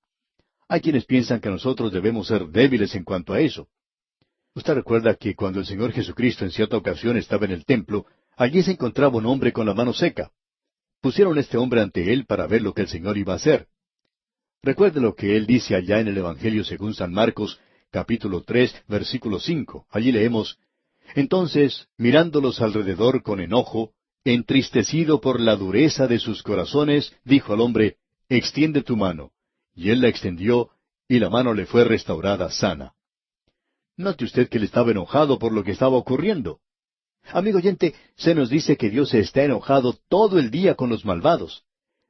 Hay quienes piensan que nosotros debemos ser débiles en cuanto a eso. Usted recuerda que cuando el Señor Jesucristo en cierta ocasión estaba en el templo, allí se encontraba un hombre con la mano seca. Pusieron a este hombre ante él para ver lo que el Señor iba a hacer. Recuerde lo que él dice allá en el Evangelio según San Marcos, capítulo 3, versículo 5. Allí leemos, entonces, mirándolos alrededor con enojo, entristecido por la dureza de sus corazones, dijo al hombre, extiende tu mano. Y él la extendió, y la mano le fue restaurada sana. Note usted que él estaba enojado por lo que estaba ocurriendo. Amigo oyente, se nos dice que Dios está enojado todo el día con los malvados.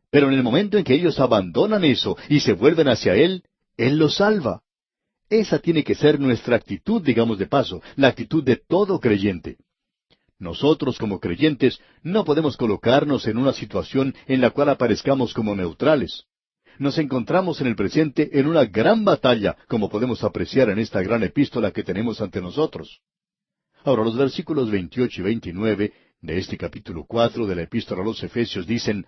Pero en el momento en que ellos abandonan eso y se vuelven hacia Él, Él los salva. Esa tiene que ser nuestra actitud, digamos de paso, la actitud de todo creyente. Nosotros como creyentes no podemos colocarnos en una situación en la cual aparezcamos como neutrales. Nos encontramos en el presente en una gran batalla, como podemos apreciar en esta gran epístola que tenemos ante nosotros. Ahora, los versículos 28 y 29 de este capítulo 4 de la epístola a los Efesios dicen: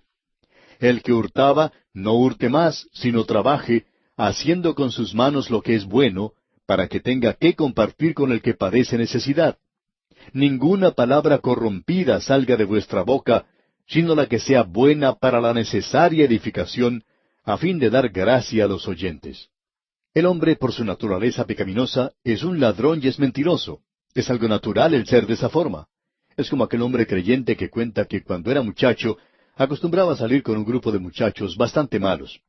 El que hurtaba, no hurte más, sino trabaje, haciendo con sus manos lo que es bueno, para que tenga que compartir con el que padece necesidad. Ninguna palabra corrompida salga de vuestra boca, sino la que sea buena para la necesaria edificación, a fin de dar gracia a los oyentes. El hombre, por su naturaleza pecaminosa, es un ladrón y es mentiroso. Es algo natural el ser de esa forma. Es como aquel hombre creyente que cuenta que cuando era muchacho, acostumbraba a salir con un grupo de muchachos bastante malos.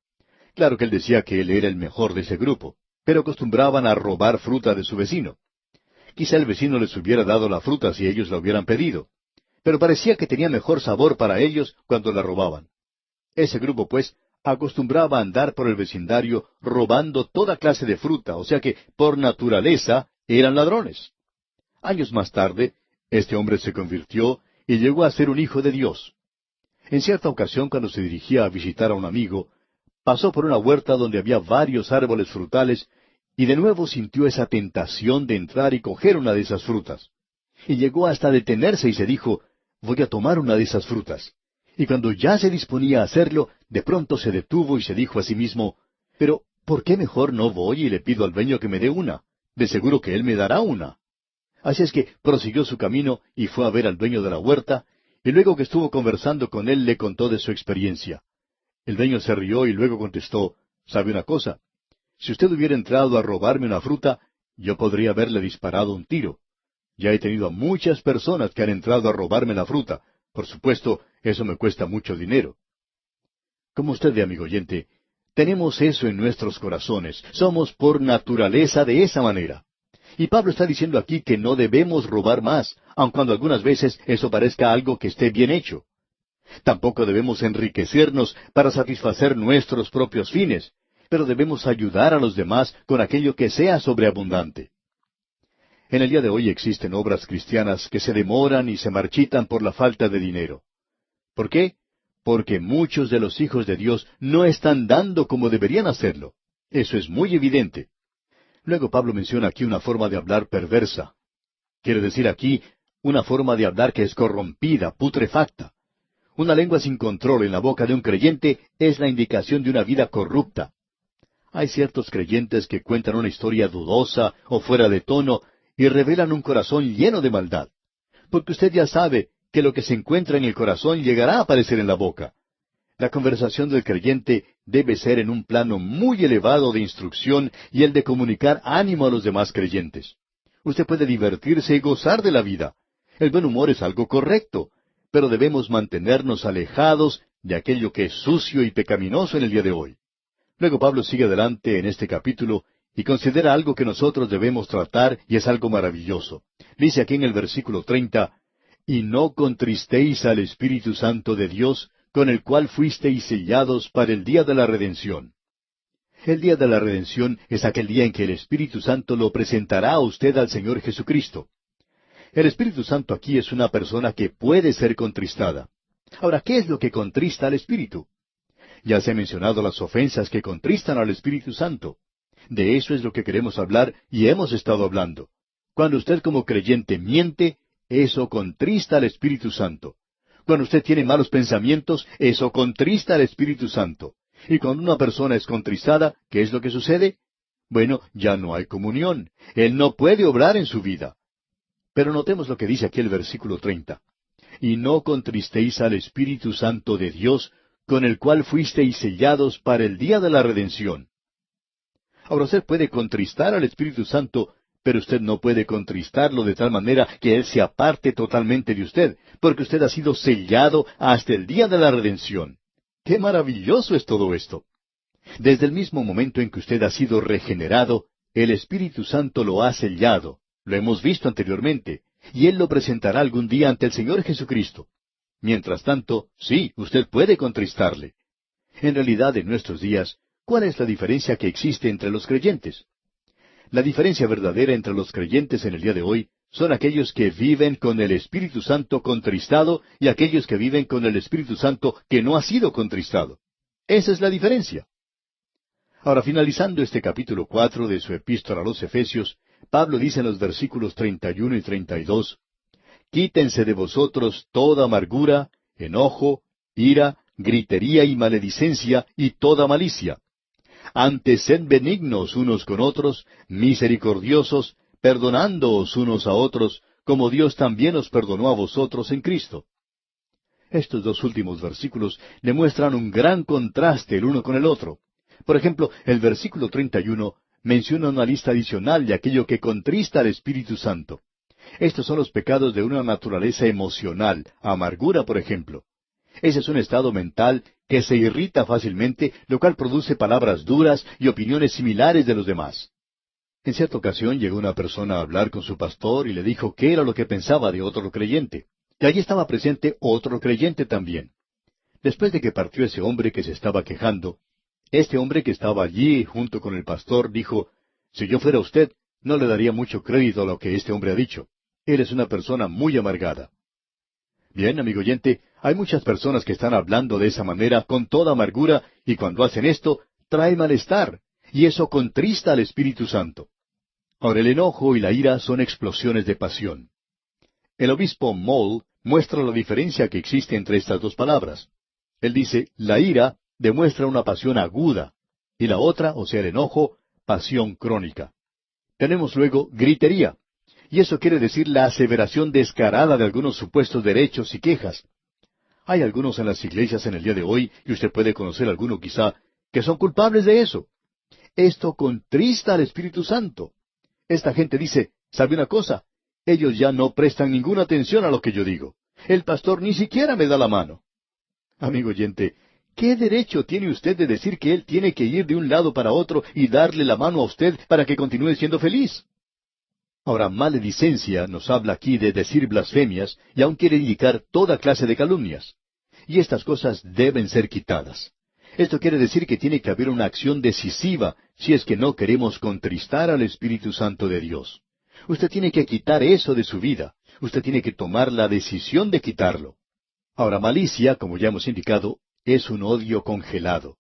Claro que él decía que él era el mejor de ese grupo, pero acostumbraban a robar fruta de su vecino. Quizá el vecino les hubiera dado la fruta si ellos la hubieran pedido, pero parecía que tenía mejor sabor para ellos cuando la robaban. Ese grupo, pues, acostumbraba a andar por el vecindario robando toda clase de fruta, o sea que, por naturaleza, eran ladrones. Años más tarde, este hombre se convirtió y llegó a ser un hijo de Dios. En cierta ocasión, cuando se dirigía a visitar a un amigo, pasó por una huerta donde había varios árboles frutales, y de nuevo sintió esa tentación de entrar y coger una de esas frutas. Y llegó hasta detenerse y se dijo: voy a tomar una de esas frutas. Y cuando ya se disponía a hacerlo, de pronto se detuvo y se dijo a sí mismo: pero, ¿por qué mejor no voy y le pido al dueño que me dé una? De seguro que él me dará una. Así es que prosiguió su camino y fue a ver al dueño de la huerta, y luego que estuvo conversando con él le contó de su experiencia. El dueño se rió y luego contestó: ¿sabe una cosa? Si usted hubiera entrado a robarme una fruta, yo podría haberle disparado un tiro. Ya he tenido a muchas personas que han entrado a robarme la fruta. Por supuesto, eso me cuesta mucho dinero. Como usted ve, amigo oyente, tenemos eso en nuestros corazones. Somos por naturaleza de esa manera. Y Pablo está diciendo aquí que no debemos robar más, aun cuando algunas veces eso parezca algo que esté bien hecho. Tampoco debemos enriquecernos para satisfacer nuestros propios fines, pero debemos ayudar a los demás con aquello que sea sobreabundante. En el día de hoy existen obras cristianas que se demoran y se marchitan por la falta de dinero. ¿Por qué? Porque muchos de los hijos de Dios no están dando como deberían hacerlo. Eso es muy evidente. Luego Pablo menciona aquí una forma de hablar perversa. Quiere decir aquí una forma de hablar que es corrompida, putrefacta. Una lengua sin control en la boca de un creyente es la indicación de una vida corrupta. Hay ciertos creyentes que cuentan una historia dudosa o fuera de tono y revelan un corazón lleno de maldad. Porque usted ya sabe que lo que se encuentra en el corazón llegará a aparecer en la boca. La conversación del creyente debe ser en un plano muy elevado de instrucción y el de comunicar ánimo a los demás creyentes. Usted puede divertirse y gozar de la vida. El buen humor es algo correcto, pero debemos mantenernos alejados de aquello que es sucio y pecaminoso en el día de hoy. Luego Pablo sigue adelante en este capítulo y considera algo que nosotros debemos tratar y es algo maravilloso. Dice aquí en el versículo 30, y no contristéis al Espíritu Santo de Dios, con el cual fuisteis sellados para el día de la redención. El día de la redención es aquel día en que el Espíritu Santo lo presentará a usted al Señor Jesucristo. El Espíritu Santo aquí es una persona que puede ser contristada. Ahora, ¿qué es lo que contrista al Espíritu? Ya se han mencionado las ofensas que contristan al Espíritu Santo. De eso es lo que queremos hablar y hemos estado hablando. Cuando usted como creyente miente, eso contrista al Espíritu Santo. Cuando usted tiene malos pensamientos, eso contrista al Espíritu Santo. Y cuando una persona es contristada, ¿qué es lo que sucede? Bueno, ya no hay comunión. Él no puede obrar en su vida. Pero notemos lo que dice aquí el versículo 30. Y no contristéis al Espíritu Santo de Dios, con el cual fuisteis sellados para el día de la redención. Ahora usted puede contristar al Espíritu Santo, pero usted no puede contristarlo de tal manera que Él se aparte totalmente de usted, porque usted ha sido sellado hasta el día de la redención. ¡Qué maravilloso es todo esto! Desde el mismo momento en que usted ha sido regenerado, el Espíritu Santo lo ha sellado. Lo hemos visto anteriormente, y Él lo presentará algún día ante el Señor Jesucristo. Mientras tanto, sí, usted puede contristarle. En realidad, en nuestros días, ¿cuál es la diferencia que existe entre los creyentes? La diferencia verdadera entre los creyentes en el día de hoy son aquellos que viven con el Espíritu Santo contristado y aquellos que viven con el Espíritu Santo que no ha sido contristado. Esa es la diferencia. Ahora, finalizando este capítulo 4 de su epístola a los Efesios, Pablo dice en los versículos 31 y 32, «Quítense de vosotros toda amargura, enojo, ira, gritería y maledicencia y toda malicia. Antes sed benignos unos con otros, misericordiosos, perdonándoos unos a otros, como Dios también os perdonó a vosotros en Cristo». Estos dos últimos versículos demuestran un gran contraste el uno con el otro. Por ejemplo, el versículo 31 menciona una lista adicional de aquello que contrista al Espíritu Santo. Estos son los pecados de una naturaleza emocional, amargura, por ejemplo. Ese es un estado mental que se irrita fácilmente, lo cual produce palabras duras y opiniones similares de los demás. En cierta ocasión llegó una persona a hablar con su pastor y le dijo qué era lo que pensaba de otro creyente. Y allí estaba presente otro creyente también. Después de que partió ese hombre que se estaba quejando, este hombre que estaba allí junto con el pastor dijo, «Si yo fuera usted, no le daría mucho crédito a lo que este hombre ha dicho. Él es una persona muy amargada». Bien, amigo oyente, hay muchas personas que están hablando de esa manera con toda amargura, y cuando hacen esto, trae malestar, y eso contrista al Espíritu Santo. Ahora, el enojo y la ira son explosiones de pasión. El obispo Moll muestra la diferencia que existe entre estas dos palabras. Él dice, la ira demuestra una pasión aguda, y la otra, o sea, el enojo, pasión crónica. Tenemos luego gritería, y eso quiere decir la aseveración descarada de algunos supuestos derechos y quejas. Hay algunos en las iglesias en el día de hoy, y usted puede conocer alguno quizá, que son culpables de eso. Esto contrista al Espíritu Santo. Esta gente dice, ¿sabe una cosa? Ellos ya no prestan ninguna atención a lo que yo digo. El pastor ni siquiera me da la mano. Amigo oyente, ¿qué derecho tiene usted de decir que él tiene que ir de un lado para otro y darle la mano a usted para que continúe siendo feliz? Ahora, maledicencia nos habla aquí de decir blasfemias y aún quiere indicar toda clase de calumnias. Y estas cosas deben ser quitadas. Esto quiere decir que tiene que haber una acción decisiva si es que no queremos contristar al Espíritu Santo de Dios. Usted tiene que quitar eso de su vida. Usted tiene que tomar la decisión de quitarlo. Ahora, malicia, como ya hemos indicado, es un odio congelado.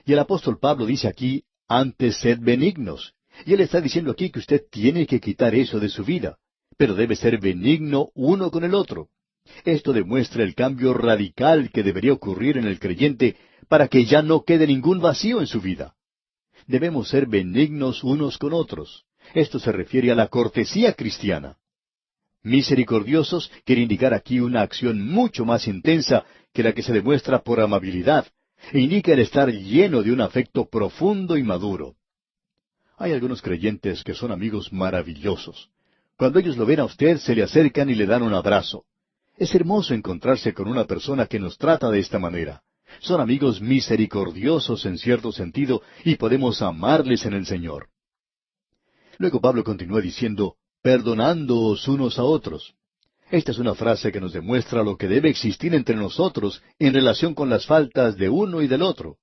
Y el apóstol Pablo dice aquí, antes sed benignos. Y él está diciendo aquí que usted tiene que quitar eso de su vida, pero debe ser benigno uno con el otro. Esto demuestra el cambio radical que debería ocurrir en el creyente para que ya no quede ningún vacío en su vida. Debemos ser benignos unos con otros. Esto se refiere a la cortesía cristiana. Misericordiosos quiere indicar aquí una acción mucho más intensa que la que se demuestra por amabilidad, e indica el estar lleno de un afecto profundo y maduro. Hay algunos creyentes que son amigos maravillosos. Cuando ellos lo ven a usted, se le acercan y le dan un abrazo. Es hermoso encontrarse con una persona que nos trata de esta manera. Son amigos misericordiosos en cierto sentido y podemos amarles en el Señor. Luego Pablo continúa diciendo, perdonándoos unos a otros. Esta es una frase que nos demuestra lo que debe existir entre nosotros en relación con las faltas de uno y del otro.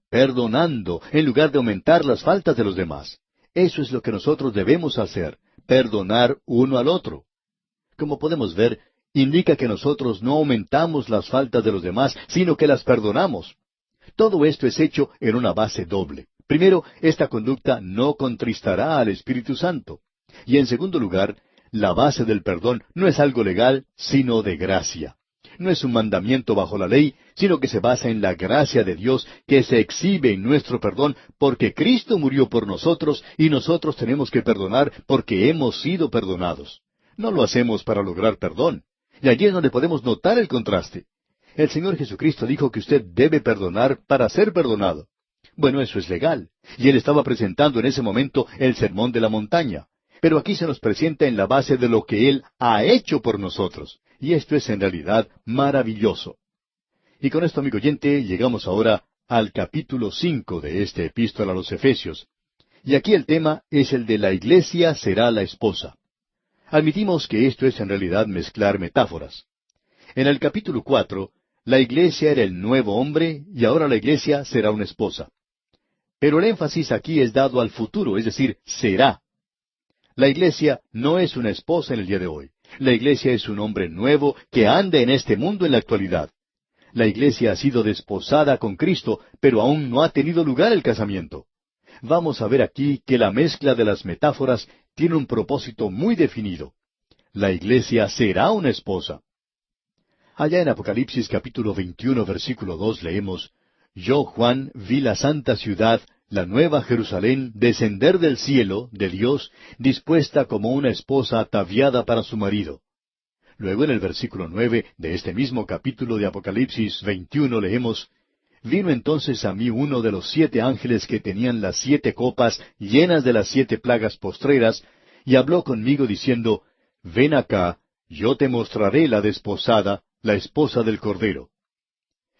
Perdonando, en lugar de aumentar las faltas de los demás. Eso es lo que nosotros debemos hacer, perdonar uno al otro. Como podemos ver, indica que nosotros no aumentamos las faltas de los demás, sino que las perdonamos. Todo esto es hecho en una base doble. Primero, esta conducta no contristará al Espíritu Santo. Y en segundo lugar, la base del perdón no es algo legal, sino de gracia. No es un mandamiento bajo la ley, sino que se basa en la gracia de Dios que se exhibe en nuestro perdón porque Cristo murió por nosotros y nosotros tenemos que perdonar porque hemos sido perdonados. No lo hacemos para lograr perdón. Y allí es donde podemos notar el contraste. El Señor Jesucristo dijo que usted debe perdonar para ser perdonado. Bueno, eso es legal. Y Él estaba presentando en ese momento el sermón de la montaña. Pero aquí se nos presenta en la base de lo que Él ha hecho por nosotros. Y esto es en realidad maravilloso. Y con esto, amigo oyente, llegamos ahora al capítulo 5 de este epístola a los Efesios. Y aquí el tema es el de la iglesia será la esposa. Admitimos que esto es en realidad mezclar metáforas. En el capítulo 4, la iglesia era el nuevo hombre y ahora la iglesia será una esposa. Pero el énfasis aquí es dado al futuro, es decir, será. La iglesia no es una esposa en el día de hoy. La iglesia es un hombre nuevo que anda en este mundo en la actualidad. La iglesia ha sido desposada con Cristo, pero aún no ha tenido lugar el casamiento. Vamos a ver aquí que la mezcla de las metáforas tiene un propósito muy definido. La iglesia será una esposa. Allá en Apocalipsis capítulo 21, versículo 2 leemos, Yo, Juan, vi la santa ciudad, la nueva Jerusalén, descender del cielo, de Dios, dispuesta como una esposa ataviada para su marido. Luego en el versículo 9 de este mismo capítulo de Apocalipsis 21 leemos, Vino entonces a mí uno de los 7 ángeles que tenían las 7 copas llenas de las 7 plagas postreras, y habló conmigo diciendo, Ven acá, yo te mostraré la desposada, la esposa del Cordero.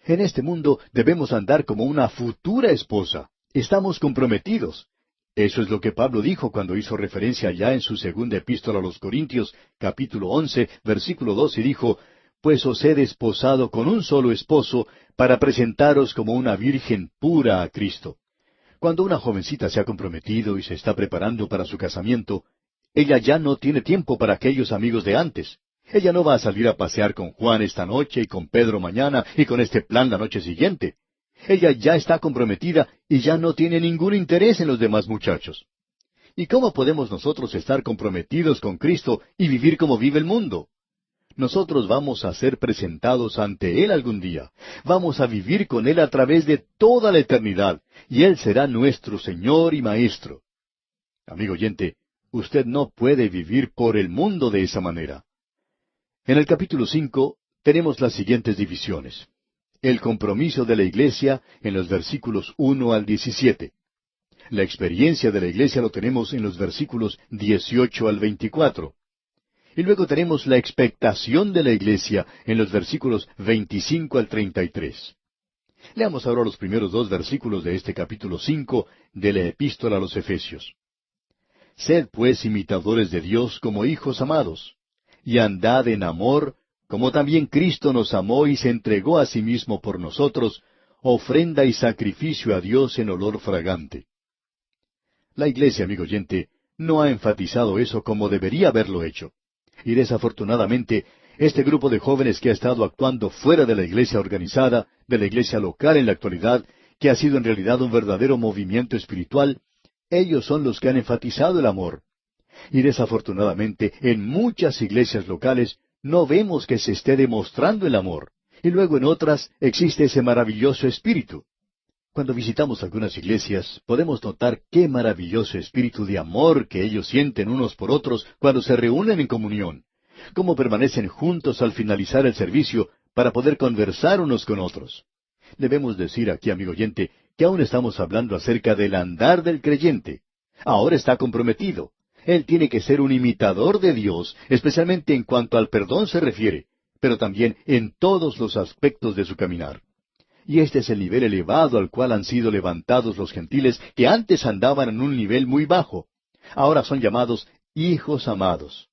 En este mundo debemos andar como una futura esposa. Estamos comprometidos. Eso es lo que Pablo dijo cuando hizo referencia ya en su segunda epístola a los Corintios, capítulo 11, versículo 2, y dijo, Pues os he desposado con un solo esposo, para presentaros como una virgen pura a Cristo. Cuando una jovencita se ha comprometido y se está preparando para su casamiento, ella ya no tiene tiempo para aquellos amigos de antes. Ella no va a salir a pasear con Juan esta noche y con Pedro mañana y con este plan la noche siguiente. Ella ya está comprometida y ya no tiene ningún interés en los demás muchachos. ¿Y cómo podemos nosotros estar comprometidos con Cristo y vivir como vive el mundo? Nosotros vamos a ser presentados ante Él algún día. Vamos a vivir con Él a través de toda la eternidad, y Él será nuestro Señor y Maestro. Amigo oyente, usted no puede vivir por el mundo de esa manera. En el capítulo 5 tenemos las siguientes divisiones. El compromiso de la iglesia en los versículos 1 al 17. La experiencia de la iglesia lo tenemos en los versículos 18 al 24. Y luego tenemos la expectación de la iglesia en los versículos 25 al 33. Leamos ahora los primeros 2 versículos de este capítulo 5 de la Epístola a los Efesios. Sed pues imitadores de Dios como hijos amados, y andad en amor, como también Cristo nos amó y se entregó a sí mismo por nosotros, ofrenda y sacrificio a Dios en olor fragante. La iglesia, amigo oyente, no ha enfatizado eso como debería haberlo hecho. Y desafortunadamente, este grupo de jóvenes que ha estado actuando fuera de la iglesia organizada, de la iglesia local en la actualidad, que ha sido en realidad un verdadero movimiento espiritual, ellos son los que han enfatizado el amor. Y desafortunadamente, en muchas iglesias locales no vemos que se esté demostrando el amor. Y luego en otras existe ese maravilloso espíritu. Cuando visitamos algunas iglesias, podemos notar qué maravilloso espíritu de amor que ellos sienten unos por otros cuando se reúnen en comunión. Cómo permanecen juntos al finalizar el servicio para poder conversar unos con otros. Debemos decir aquí, amigo oyente, que aún estamos hablando acerca del andar del creyente. Ahora está comprometido. Él tiene que ser un imitador de Dios, especialmente en cuanto al perdón se refiere, pero también en todos los aspectos de su caminar. Y este es el nivel elevado al cual han sido levantados los gentiles que antes andaban en un nivel muy bajo. Ahora son llamados hijos amados.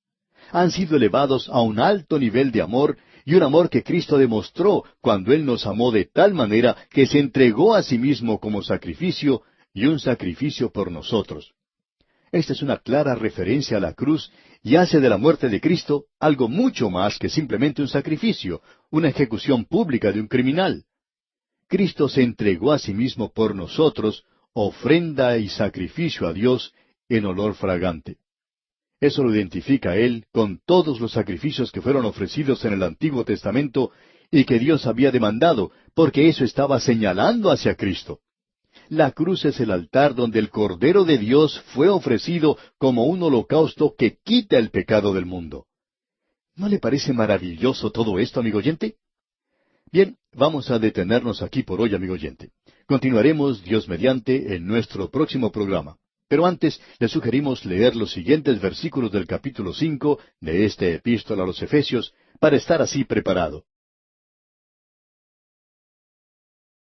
Han sido elevados a un alto nivel de amor, y un amor que Cristo demostró cuando Él nos amó de tal manera que se entregó a sí mismo como sacrificio, y un sacrificio por nosotros. Esta es una clara referencia a la cruz y hace de la muerte de Cristo algo mucho más que simplemente un sacrificio, una ejecución pública de un criminal. Cristo se entregó a sí mismo por nosotros, ofrenda y sacrificio a Dios en olor fragante. Eso lo identifica a Él con todos los sacrificios que fueron ofrecidos en el Antiguo Testamento y que Dios había demandado, porque eso estaba señalando hacia Cristo. La cruz es el altar donde el Cordero de Dios fue ofrecido como un holocausto que quita el pecado del mundo. ¿No le parece maravilloso todo esto, amigo oyente? Bien, vamos a detenernos aquí por hoy, amigo oyente. Continuaremos, Dios mediante, en nuestro próximo programa. Pero antes, le sugerimos leer los siguientes versículos del capítulo 5 de esta epístola a los Efesios, para estar así preparado.